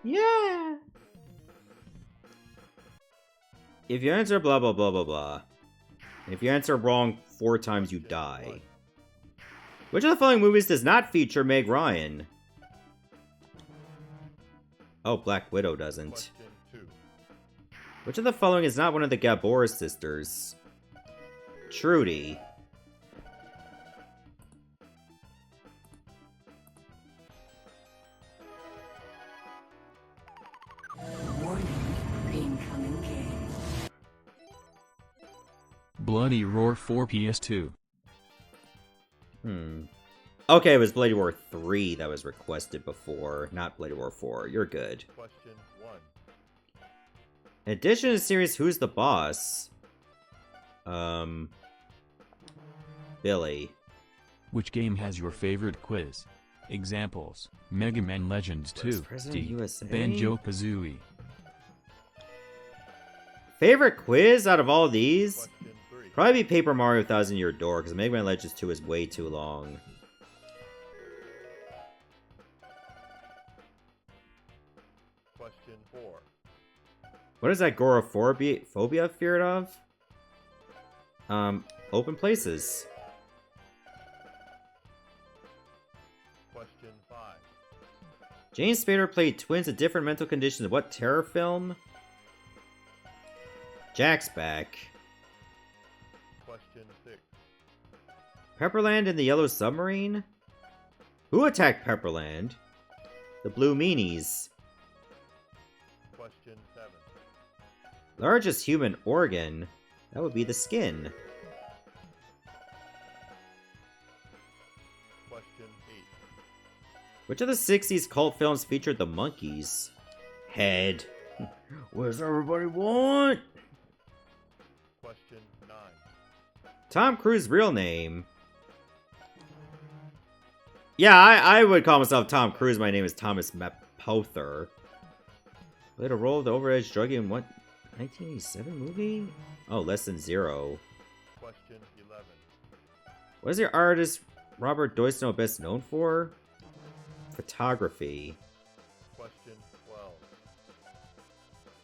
Yeah! If you answer blah blah blah blah blah, if you answer wrong 4 times you die. Which of the following movies does not feature Meg Ryan? Oh, Black Widow doesn't. Question 2. Which of the following is not one of the Gabor sisters? Trudy. Warning, incoming game. Bloody Roar 4 PS2. Okay, it was Bloody Roar 3 that was requested before, not Bloody Roar 4. You're good. Question 1. In addition to the series Who's the Boss? Billy. Which game has your favorite quiz? Examples: Mega Man Legends 2, President D, USA? Banjo-Kazooie. Favorite quiz out of all these? Question 3. Probably be Paper Mario Thousand Year Door, because Mega Man Legends 2 is way too long. Question 4. What is that agoraphobia feared of? Open places. Question 5. James Spader played twins in different mental conditions of what terror film? Jack's Back. Question 6. Pepperland and the Yellow Submarine? Who attacked Pepperland? The Blue Meanies. Question 7. Largest human organ? That would be the skin. Question 8. Which of the 60s cult films featured the monkeys? Head. What does everybody want? Question 9. Tom Cruise's real name. Yeah, I would call myself Tom Cruise. My name is Thomas Mapother. Played a role of the overage druggie in what 1987 movie? Oh, Less Than Zero. Question 11. What is your artist Robert Doisneau best known for? Photography. Question 12.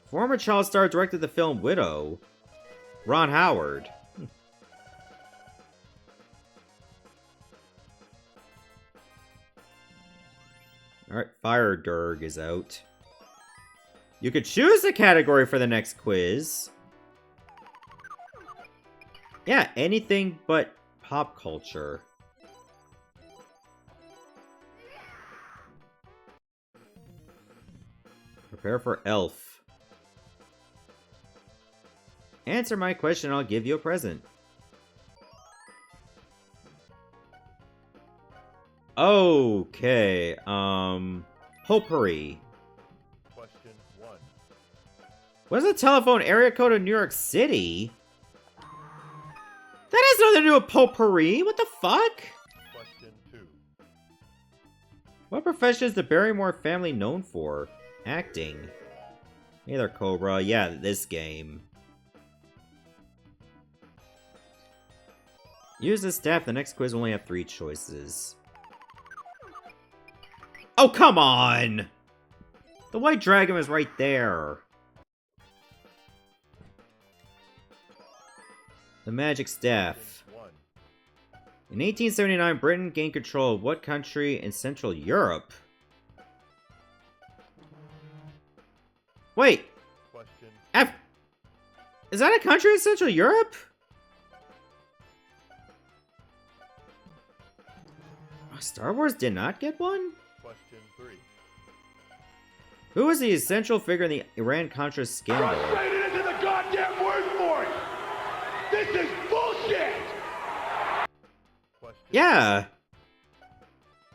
Former child star directed the film Widow. Ron Howard. Alright, Fire Durg is out. You could choose a category for the next quiz. Yeah, anything but pop culture. Prepare for Elf. Answer my question, I'll give you a present. Okay, potpourri. Question 1. What is the telephone area code of New York City? That has nothing to do with potpourri. What the fuck? Question 2. What profession is the Barrymore family known for? Acting. Hey there, Cobra. Yeah, this game. Use the staff. The next quiz will only have 3 choices. Oh, come on! The white dragon was right there. The magic staff. 1. In 1879, Britain gained control of what country in Central Europe? Wait, Question is that a country in Central Europe? Star Wars did not get one? Question 3. Who was the essential figure in the Iran-Contra scandal? Translated into the goddamn word for it! This is bullshit! Question Yeah.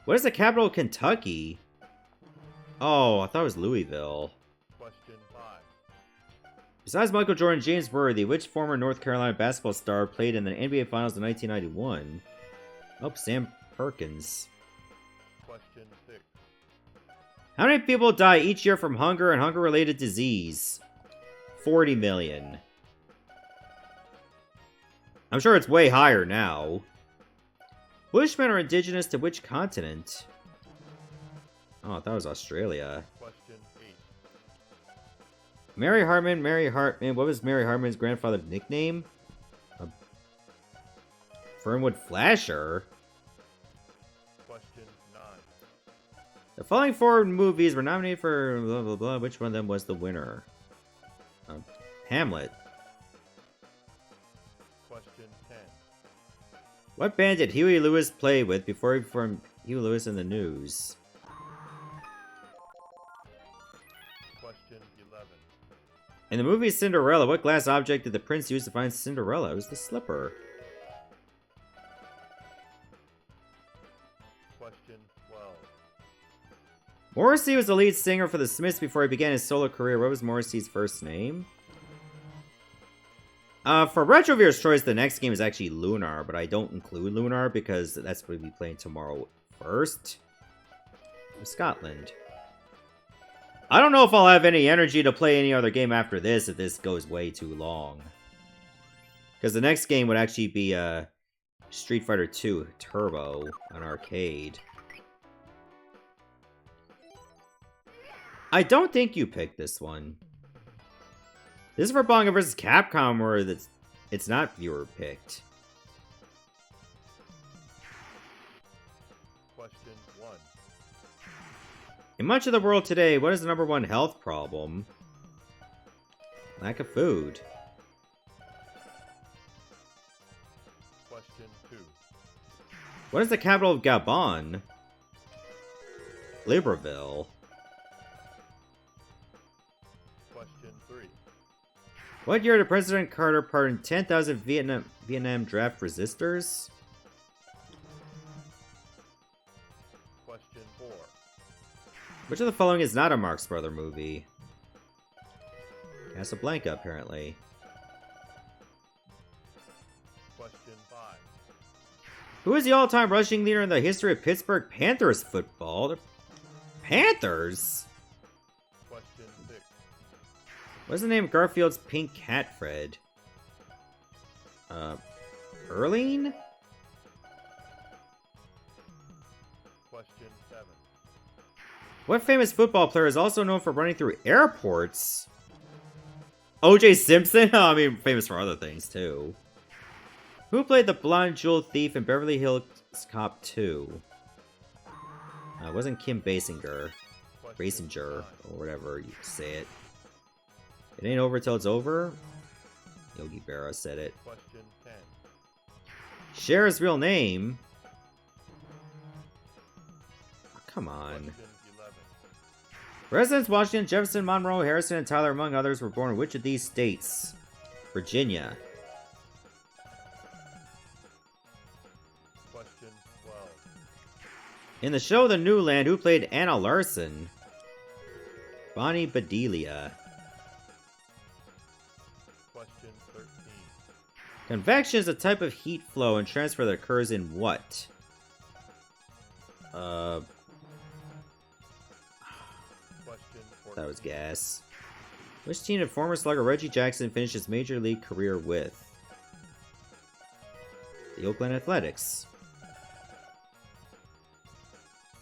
What is the capital of Kentucky? Oh, I thought it was Louisville. Question 5. Besides Michael Jordan, James Worthy, which former North Carolina basketball star played in the NBA Finals in 1991? Oh, Sam Perkins. Question 6. How many people die each year from hunger and hunger-related disease? 40 million. I'm sure it's way higher now. Bushmen are indigenous to which continent? Oh, I thought it was Australia. Question 8. Mary Hartman. What was Mary Hartman's grandfather's nickname? Fernwood Flasher? Question 9. The following 4 movies were nominated for blah blah blah. Which one of them was the winner? Hamlet. Question 10. What band did Huey Lewis play with before he formed Huey Lewis in the News? Question 11. In the movie Cinderella, what glass object did the prince use to find Cinderella? It was the slipper. Question 12. Morrissey was the lead singer for the Smiths before he began his solo career. What was Morrissey's first name? For Retrovier's choice, the next game is actually Lunar, but I don't include Lunar because that's what we'll be playing tomorrow first. Scotland. I don't know if I'll have any energy to play any other game after this if this goes way too long. Because the next game would actually be Street Fighter 2 Turbo on arcade. I don't think you picked this one. This is for Bangaa vs Capcom, where it's not viewer picked. Question 1. In much of the world today, what is the #1 health problem? Lack of food. Question 2. What is the capital of Gabon? Libreville. Question 3. What year did President Carter pardon 10,000 Vietnam draft resistors? Question 4. Which of the following is not a Marx Brother movie? Casablanca, apparently. Question 5. Who is the all-time rushing leader in the history of Pittsburgh Panthers football? The Panthers? Question 6. What's the name of Garfield's pink cat, Fred? Erling? Question 7. What famous football player is also known for running through airports? O.J. Simpson? Oh, I mean, famous for other things, too. Who played the blonde jewel thief in Beverly Hills Cop 2? It wasn't Kim Basinger. Question Basinger, 9. or whatever you say it. It ain't over till it's over? Yogi Berra said it. Question 10. Share his real name? Oh, come on. Question 11. Presidents Washington, Jefferson, Monroe, Harrison, and Tyler, among others, were born in which of these states? Virginia. Question 12. In the show The New Land, who played Anna Larson? Bonnie Bedelia. Question 13. Convection is a type of heat flow and transfer that occurs in what? Question 14. That was gas. Which team did former slugger Reggie Jackson finish his major league career with? The Oakland Athletics.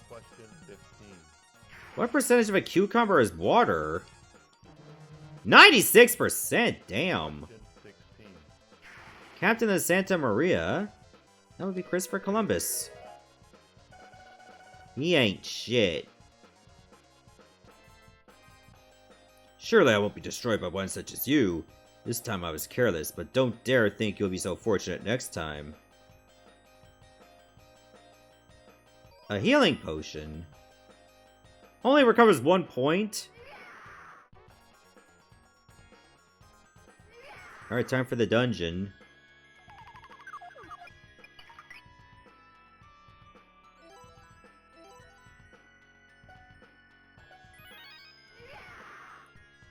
Question 15. What percentage of a cucumber is water? 96%! Damn! Question 16. Captain of Santa Maria? That would be Christopher Columbus. He ain't shit. Surely I won't be destroyed by one such as you. This time I was careless, but don't dare think you'll be so fortunate next time. A healing potion? Only recovers 1 point? Alright, time for the dungeon.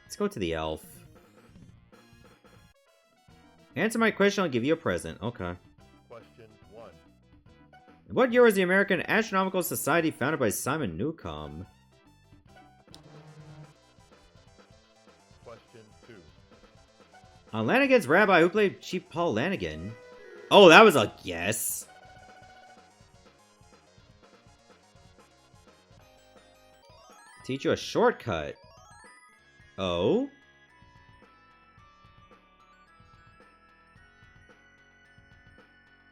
Let's go to the elf. Answer my question, I'll give you a present. Okay. Question 1. In what year was the American Astronomical Society founded by Simon Newcomb? Question 2. On Lanigan's rabbi, who played Chief Paul Lanigan? Oh, that was a guess. Teach you a shortcut. Oh?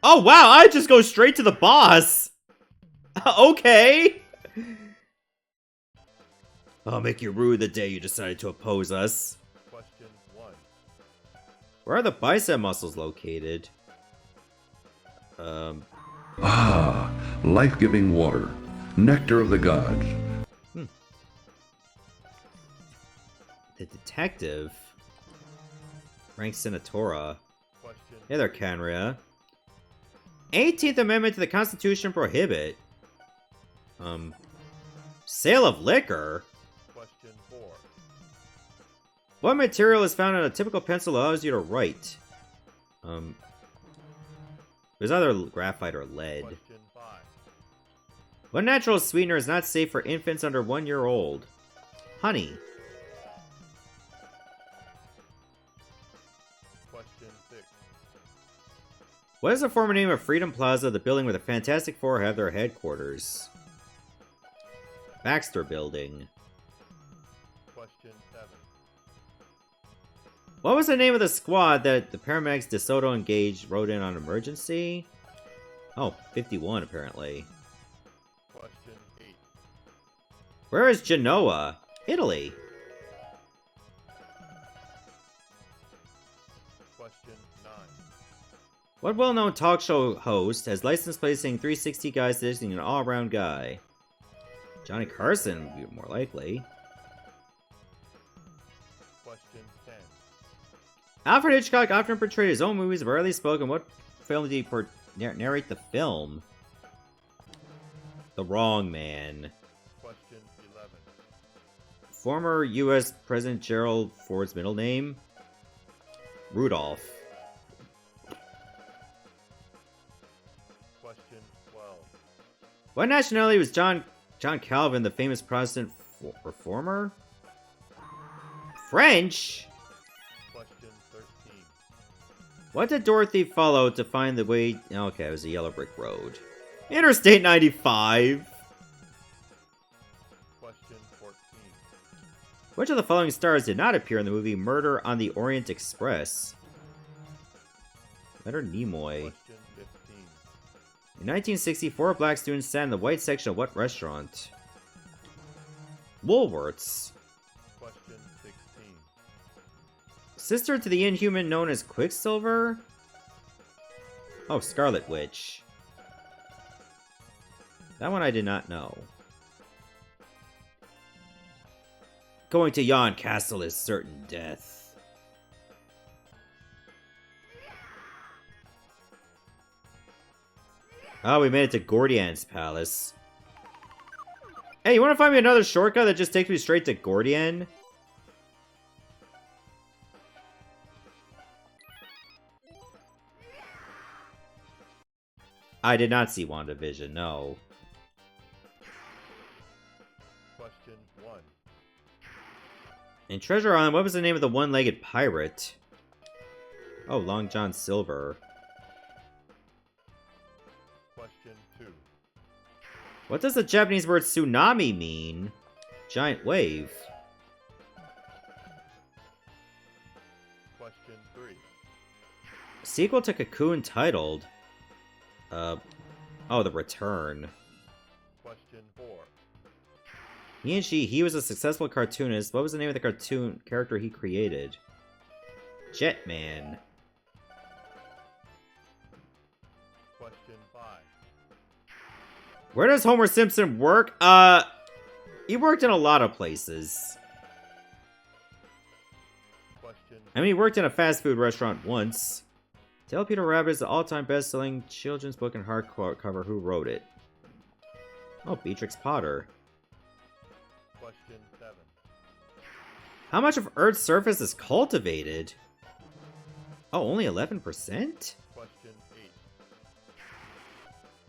Oh, wow, I just go straight to the boss. Okay. I'll make you rue the day you decided to oppose us. Question 1. Where are the bicep muscles located? Ah, life-giving water. Nectar of the gods. The detective. Rank Senatora. Question Hey there, Canria. 18th Amendment to the Constitution prohibit. Sale of liquor? Question 4. What material is found on a typical pencil that allows you to write? There's either graphite or lead. Question 5. What natural sweetener is not safe for infants under 1 year old? Honey. Question 6. What is the former name of Freedom Plaza, the building where the Fantastic Four have their headquarters? Baxter Building. Question 7. What was the name of the squad that the paramedics DeSoto engaged rode in on emergency? Oh, 51 apparently. Question 8. Where is Genoa? Italy. Question 9. What well-known talk show host has license plate saying 360 guys suggesting an all-around guy? Johnny Carson would be more likely. Question 10. Alfred Hitchcock often portrayed his own movies, rarely spoken. What film did he narrate the film? The Wrong Man. Question 11. Former U.S. President Gerald Ford's middle name? Rudolph. Question 12. What nationality was John Calvin, the famous Protestant reformer? French? Question 13. What did Dorothy follow to find the way... Okay, it was a yellow brick road. Interstate 95! Question 14. Which of the following stars did not appear in the movie Murder on the Orient Express? Leonard Nimoy. Question 15. In 1964, black students sat in the white section of what restaurant? Woolworths. Question 16. Sister to the Inhuman known as Quicksilver? Oh, Scarlet Witch. That one I did not know. Going to yon castle is certain death. Oh, we made it to Gordian's palace. Hey, you want to find me another shortcut that just takes me straight to Gordian? I did not see WandaVision, no. Question 1. In Treasure Island, what was the name of the one-legged pirate? Oh, Long John Silver. Question 2. What does the Japanese word tsunami mean? Giant wave. Question 3. Sequel to Cocoon titled... Oh, The Return. Question 4. He was a successful cartoonist. What was the name of the cartoon character he created? Jetman. Question 5. Where does Homer Simpson work? He worked in a lot of places. Question I mean, he worked in a fast food restaurant once. Tell Peter Rabbit is the all-time best-selling children's book in hardcover. Who wrote it? Oh, Beatrix Potter. Question 7. How much of Earth's surface is cultivated? Oh, only 11%? Question 8.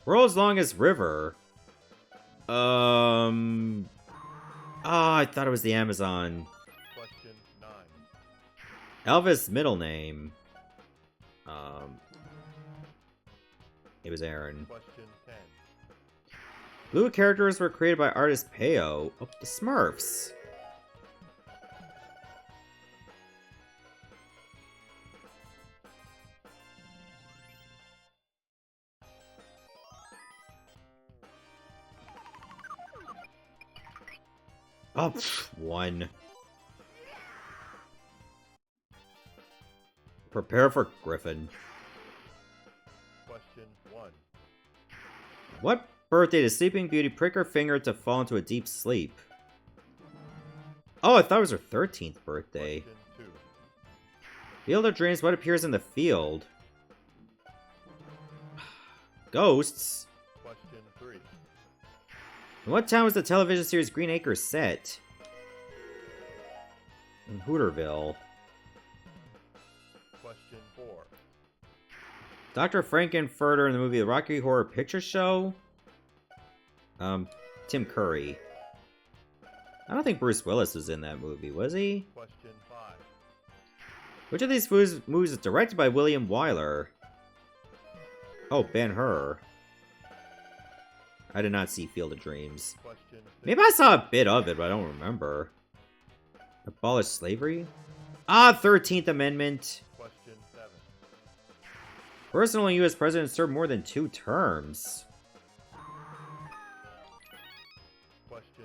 World's longest river. Oh, I thought it was the Amazon. Question 9. Elvis' middle name. It was Aaron. Question 10. Blue characters were created by artist Peo. Oh, the Smurfs. Oh, 1. Prepare for Griffin. Question 1. What birthday does Sleeping Beauty prick her finger to fall into a deep sleep? Oh, I thought it was her 13th birthday. Question 2. Field of Dreams, what appears in the field? Ghosts? Question 3. In what town was the television series Green Acres set? In Hooterville. Question 4. Dr. Frankenfurter in the movie The Rocky Horror Picture Show? Tim Curry. I don't think Bruce Willis was in that movie, was he? Question 5. Which of these movies is directed by William Wyler? Oh, Ben-Hur. I did not see Field of Dreams. Question 6. Maybe I saw a bit of it, but I don't remember. Abolish slavery? Ah, 13th Amendment. Question 7. First and only U.S. president served more than 2 terms. Question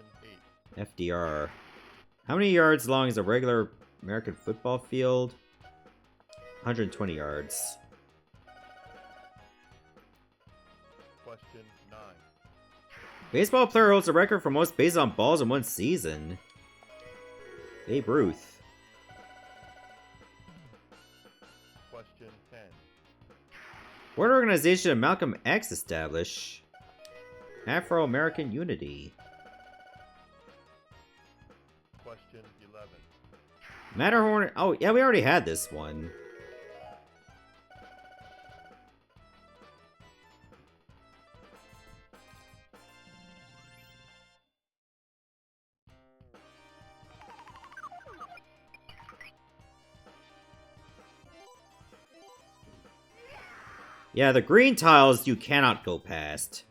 8. FDR. How many yards long is a regular American football field? 120 yards. Question 9. Baseball player holds the record for most bases on balls in one season. Babe Ruth. Question 10. What organization did Malcolm X establish? Afro-American Unity. Question 11. Matterhorn. Oh, yeah, we already had this one. Yeah, the green tiles you cannot go past.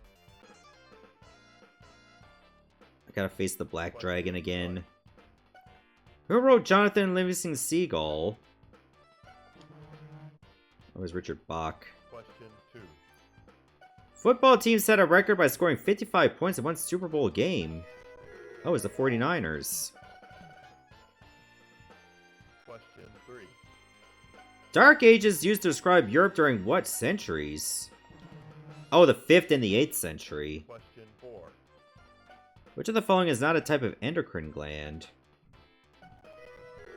I gotta face the black dragon again. Who wrote Jonathan Livingston Seagull? That was Richard Bach. Question 2. Football team set a record by scoring 55 points in one Super Bowl game. Oh, it was the 49ers. Question 3. Dark Ages used to describe Europe during what centuries? Oh, the 5th and the 8th century. Question 4. Which of the following is not a type of endocrine gland?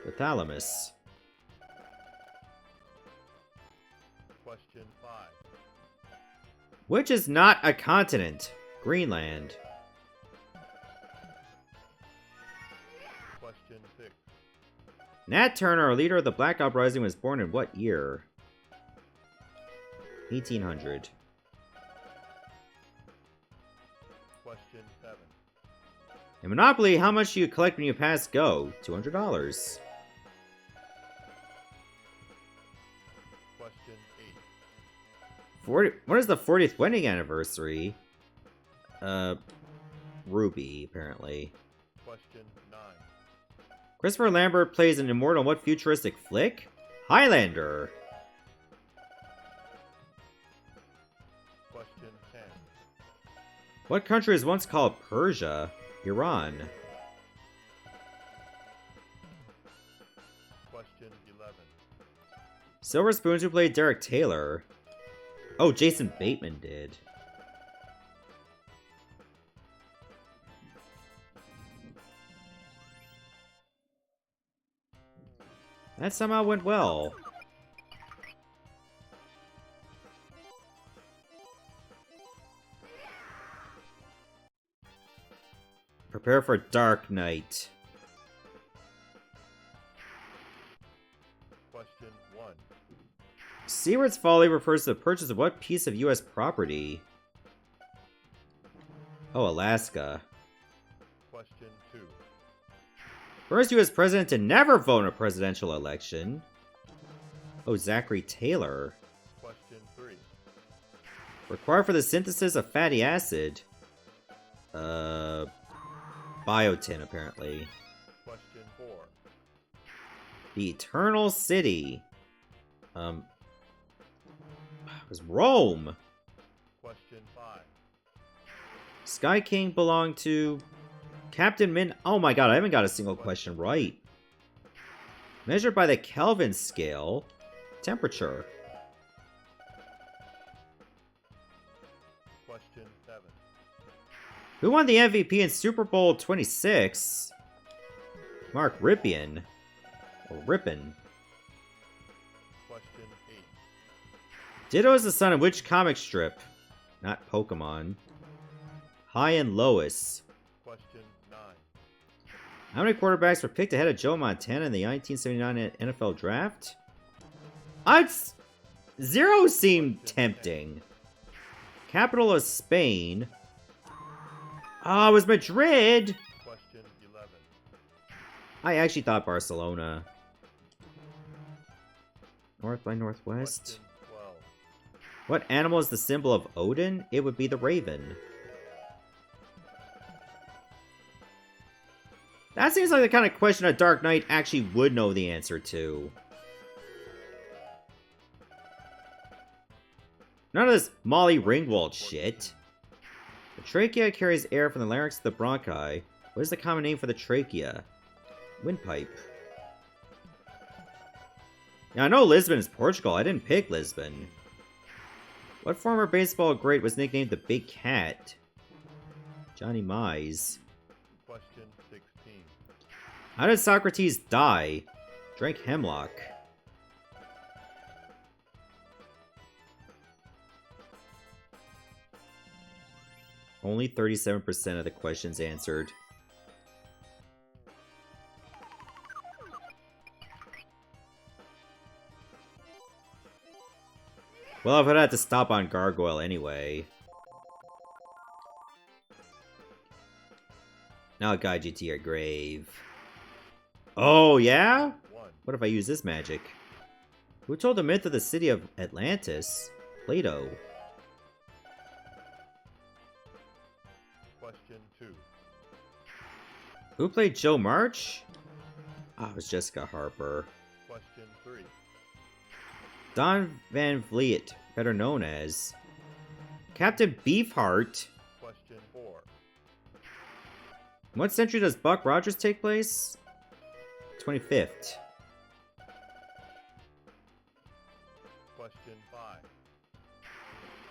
The thalamus. Question 5. Which is not a continent? Greenland. Question 6. Nat Turner, a leader of the Black Uprising, was born in what year? 1800. Question 7. In Monopoly, how much do you collect when you pass go? $200. Question 40, what is the 40th wedding anniversary? Ruby, apparently. 8. Question 9. Christopher Lambert plays an immortal in what futuristic flick? Highlander. Question 10. What country was once called Persia? Iran. Question 11. Silver Spoons, who played Derek Taylor? Oh, Jason Bateman did. That somehow went well. Prepare for Dark Knight. Question 1. Seaward's Folly refers to the purchase of what piece of U.S. property? Oh, Alaska. Question 2. First U.S. president to never vote in a presidential election. Oh, Zachary Taylor. Question 3. Required for the synthesis of fatty acid. Biotin, apparently. Question 4. The Eternal City. It was Rome. Question 5. Sky King belonged to Captain Min. Oh my god, I haven't got a single question right. Measured by the Kelvin scale. Temperature. Question 7. Who won the MVP in Super Bowl 26? Mark Ripien. Or Rippin. Question 8. Ditto is the son of which comic strip? Not Pokemon. High and Lois. Question 9. How many quarterbacks were picked ahead of Joe Montana in the 1979 NFL Draft? Zero seemed tempting. Capital of Spain. Oh, it was Madrid! Question 11. I actually thought Barcelona. North by Northwest. Question 12. What animal is the symbol of Odin? It would be the raven. That seems like the kind of question a Dark Knight actually would know the answer to. None of this Molly Ringwald shit. The trachea carries air from the larynx to the bronchi. What is the common name for the trachea? Windpipe. Now, I know Lisbon is Portugal. I didn't pick Lisbon. What former baseball great was nicknamed the Big Cat? Johnny Mize. Question 16. How did Socrates die? Drank hemlock. Only 37% of the questions answered. Well, I would have to stop on Gargoyle anyway. Now I'll guide you to your grave. Oh, yeah? 1. What if I use this magic? Who told the myth of the city of Atlantis? Plato. Question 2. Who played Joe March? Ah, it was Jessica Harper. Question 3. Don Van Vliet, better known as Captain Beefheart. Question 4. In what century does Buck Rogers take place? 25th.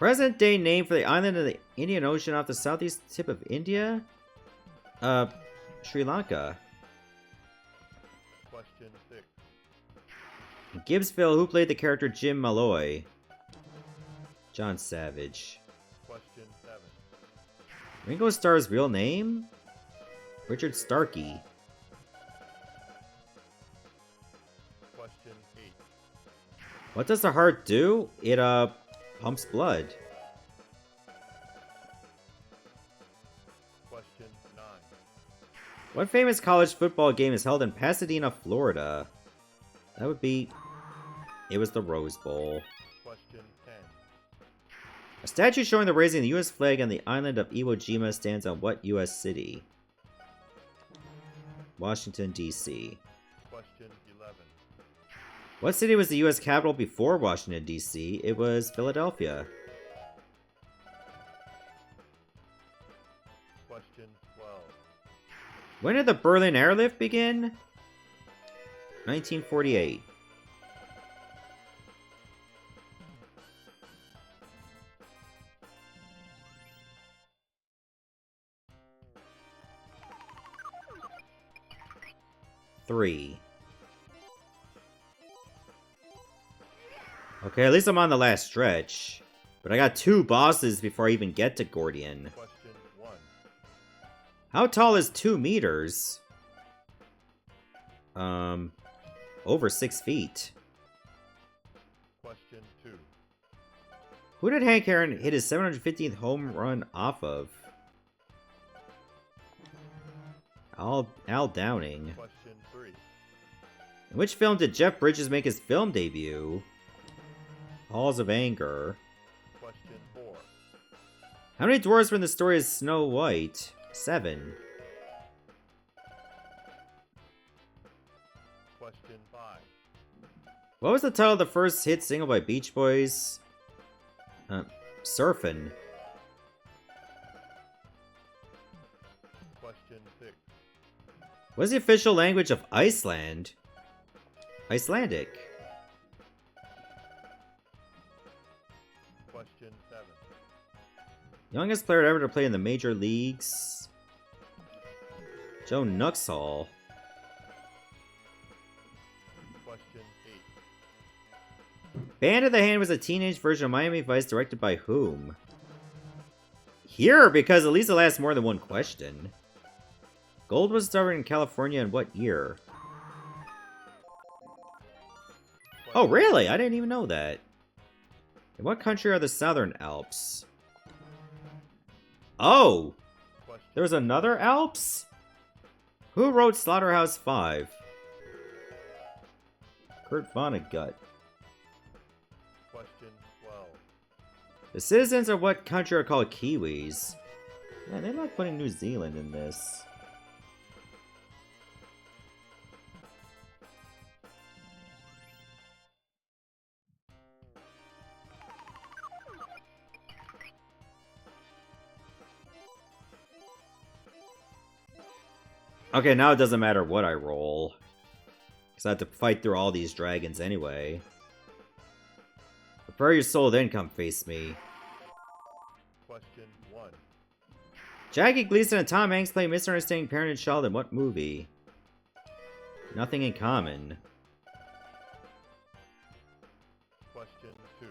Present-day name for the island in the Indian Ocean off the southeast tip of India? Sri Lanka. Question 6. Gibbsville, who played the character Jim Malloy? John Savage. Question 7. Ringo Starr's real name? Richard Starkey. Question 8. What does the heart do? It, pumps blood. Question 9. What famous college football game is held in Pasadena, Florida? That would be... It was the Rose Bowl. Question 10. A statue showing the raising of the U.S. flag on the island of Iwo Jima stands on what U.S. city? Washington, D.C. Question 11. What city was the U.S. capital before Washington, D.C.? It was Philadelphia. Question 12. When did the Berlin airlift begin? 1948. Three. Okay, at least I'm on the last stretch. But I got 2 bosses before I even get to Gordian. Question 1. How tall is 2 meters? Over 6 feet. Question 2. Who did Hank Aaron hit his 715th home run off of? Al Downing. Question 3. In which film did Jeff Bridges make his film debut? Halls of Anger. Question 4. How many dwarves were in the story of Snow White? 7. Question 5. What was the title of the first hit single by Beach Boys? Surfin'. Question 6. What is the official language of Iceland? Icelandic. Question 7. Youngest player ever to play in the major leagues? Joe Nuxhall. Question 8. Band of the Hand was a teenage version of Miami Vice directed by whom? Here, because at least it lasts more than one question. Gold was discovered in California in what year? Oh, really? I didn't even know that. In what country are the Southern Alps? Oh! Question There was another Alps? Who wrote Slaughterhouse-5? Kurt Vonnegut. Question 12. The citizens of what country are called Kiwis? Yeah, they're not putting New Zealand in this. Okay, now it doesn't matter what I roll. Because I have to fight through all these dragons anyway. Prepare your soul, then come face me. Question 1. Jackie Gleason and Tom Hanks play misunderstanding parent and child in what movie? Nothing in Common. Question 2.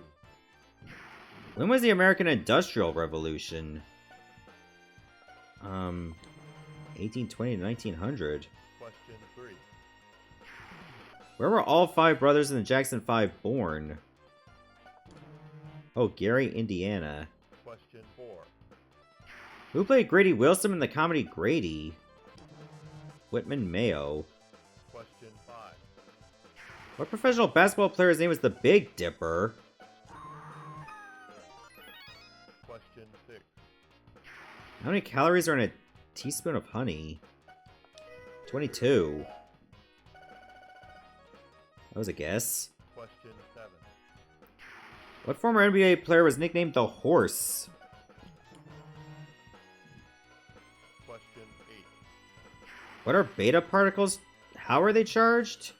When was the American Industrial Revolution? 1820 to 1900. Question 3. Where were all 5 brothers in the Jackson 5 born? Oh, Gary, Indiana. Question 4. Who played Grady Wilson in the comedy Grady? Whitman Mayo. Question 5. What professional basketball player's name was the Big Dipper? Question 6. How many calories are in a teaspoon of honey? 22. That was a guess. Question 7. What former NBA player was nicknamed the Horse? Question 8. What are beta particles? How are they charged?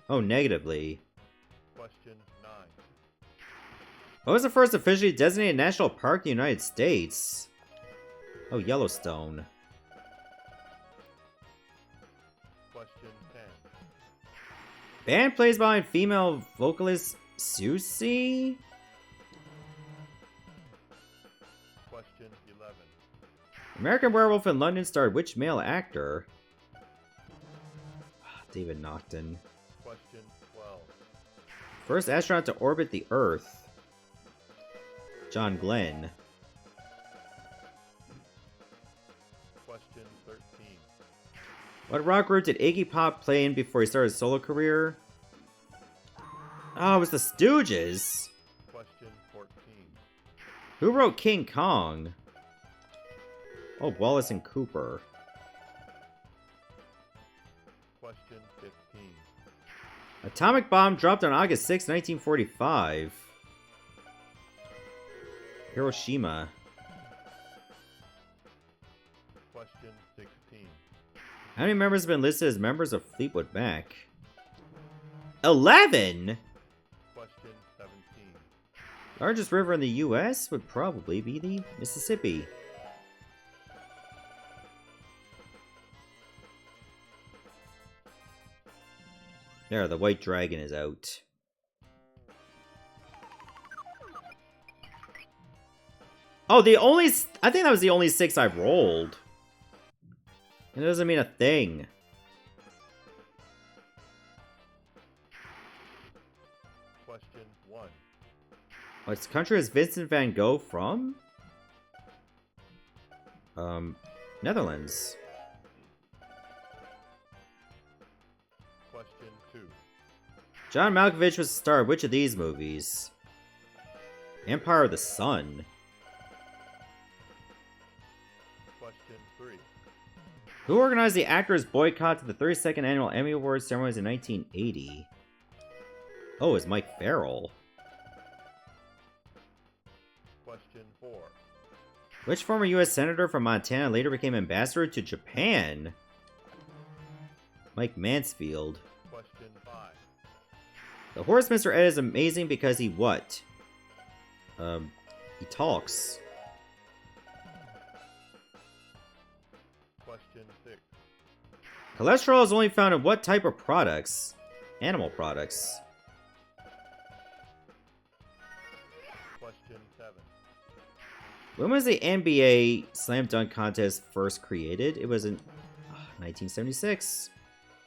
Oh, negatively. Question 9. What was the first officially designated national park in the United States? Oh, Yellowstone. Question 10. Band plays behind female vocalist Susie? Question 11. American Werewolf in London starred which male actor? David Naughton. Question 12. First astronaut to orbit the Earth? John Glenn. Question 13. What rock group did Iggy Pop play in before he started his solo career? Oh, it was the Stooges. Question 14. Who wrote King Kong? Oh, Wallace and Cooper. Question 15. Atomic bomb dropped on August 6, 1945. Hiroshima. Question 16. How many members have been listed as members of Fleetwood Mac? 11? Question 17. Largest river in the U.S. would probably be the Mississippi. There, the white dragon is out. Oh, I think that was the only 6 I've rolled. It doesn't mean a thing. Question 1. What country is Vincent van Gogh from? Netherlands. Question 2. John Malkovich was the star of which of these movies? Empire of the Sun. Question 3. Who organized the actors' boycott to the 32nd Annual Emmy Awards ceremonies in 1980? Oh, it's Mike Farrell. Question 4. Which former U.S. Senator from Montana later became ambassador to Japan? Mike Mansfield. Question 5. The horse Mr. Ed is amazing because he what? He talks. Question 6. Cholesterol is only found in what type of products? Animal products. Question 7. When was the NBA Slam Dunk Contest first created? It was in 1976.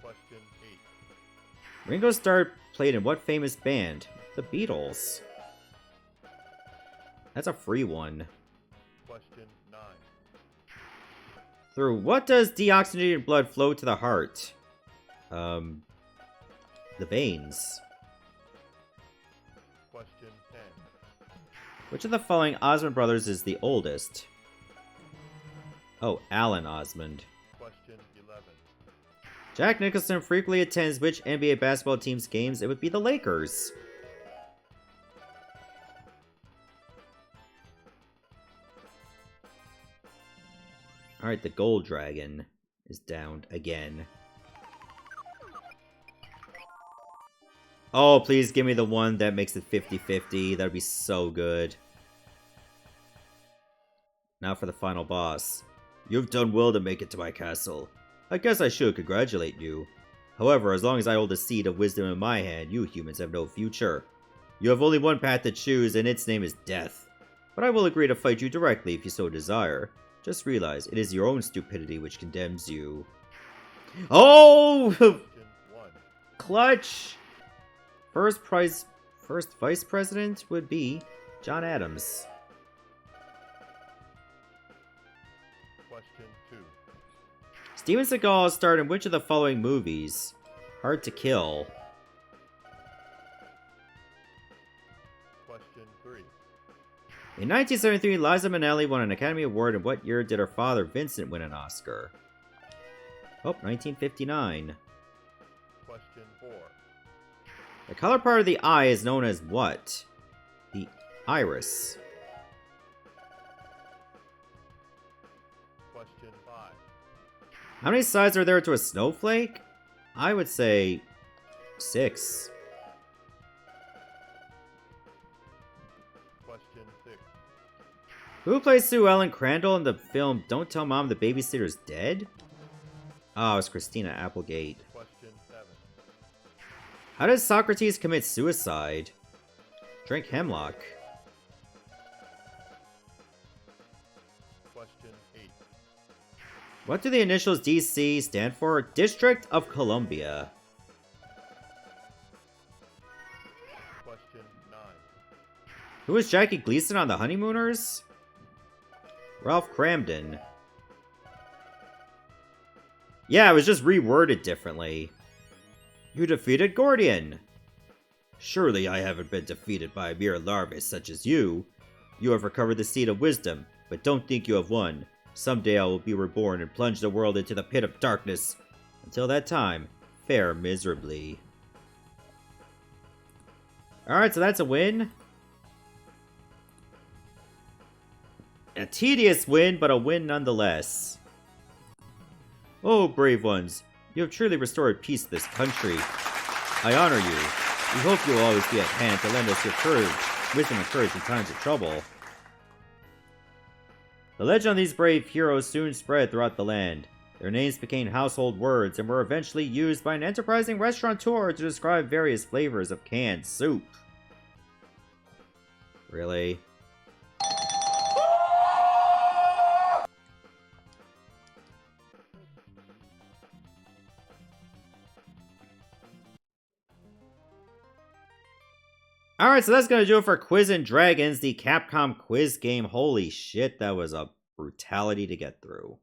Question 8. Ringo Starr played in what famous band? The Beatles. That's a free one. Question 9. Through what does deoxygenated blood flow to the heart? The veins. Question 10. Which of the following Osmond brothers is the oldest? Oh, Alan Osmond. Question 11. Jack Nicholson frequently attends which NBA basketball team's games? It would be the Lakers. Alright, the Gold Dragon is downed again. Oh, please give me the one that makes it 50-50. That would be so good. Now for the final boss. You've done well to make it to my castle. I guess I should congratulate you. However, as long as I hold the seed of wisdom in my hand, you humans have no future. You have only one path to choose, and its name is death. But I will agree to fight you directly if you so desire. Just realize, it is your own stupidity which condemns you. Oh! Question 1. Clutch! First vice president would be John Adams. Question 2. Steven Seagal starred in which of the following movies? Hard to Kill. Question 3. In 1973, Liza Minnelli won an Academy Award. In what year did her father, Vincent, win an Oscar? Oh, 1959. Question 4. The color part of the eye is known as what? The iris. Question 5. How many sides are there to a snowflake? I would say 6. Question 6. Who plays Sue Ellen Crandall in the film Don't Tell Mom the Babysitter's Dead? Oh, it's Christina Applegate. Question 7. How does Socrates commit suicide? Drink hemlock. Question 8. What do the initials DC stand for? District of Columbia. Question 9. Who is Jackie Gleason on The Honeymooners? Ralph Cramden. Yeah, it was just reworded differently. You defeated Gordian. Surely I haven't been defeated by a mere larvae such as you. You have recovered the Seed of Wisdom, but don't think you have won. Someday I will be reborn and plunge the world into the pit of darkness. Until that time, fare miserably. Alright, so that's a win. A tedious win, but a win nonetheless. Oh, brave ones, you have truly restored peace to this country. I honor you. We hope you will always be at hand to lend us your courage, wisdom and courage in times of trouble. The legend of these brave heroes soon spread throughout the land. Their names became household words and were eventually used by an enterprising restaurateur to describe various flavors of canned soup. Really? Alright, so that's gonna do it for Quiz and Dragons, the Capcom quiz game. Holy shit, that was a brutality to get through.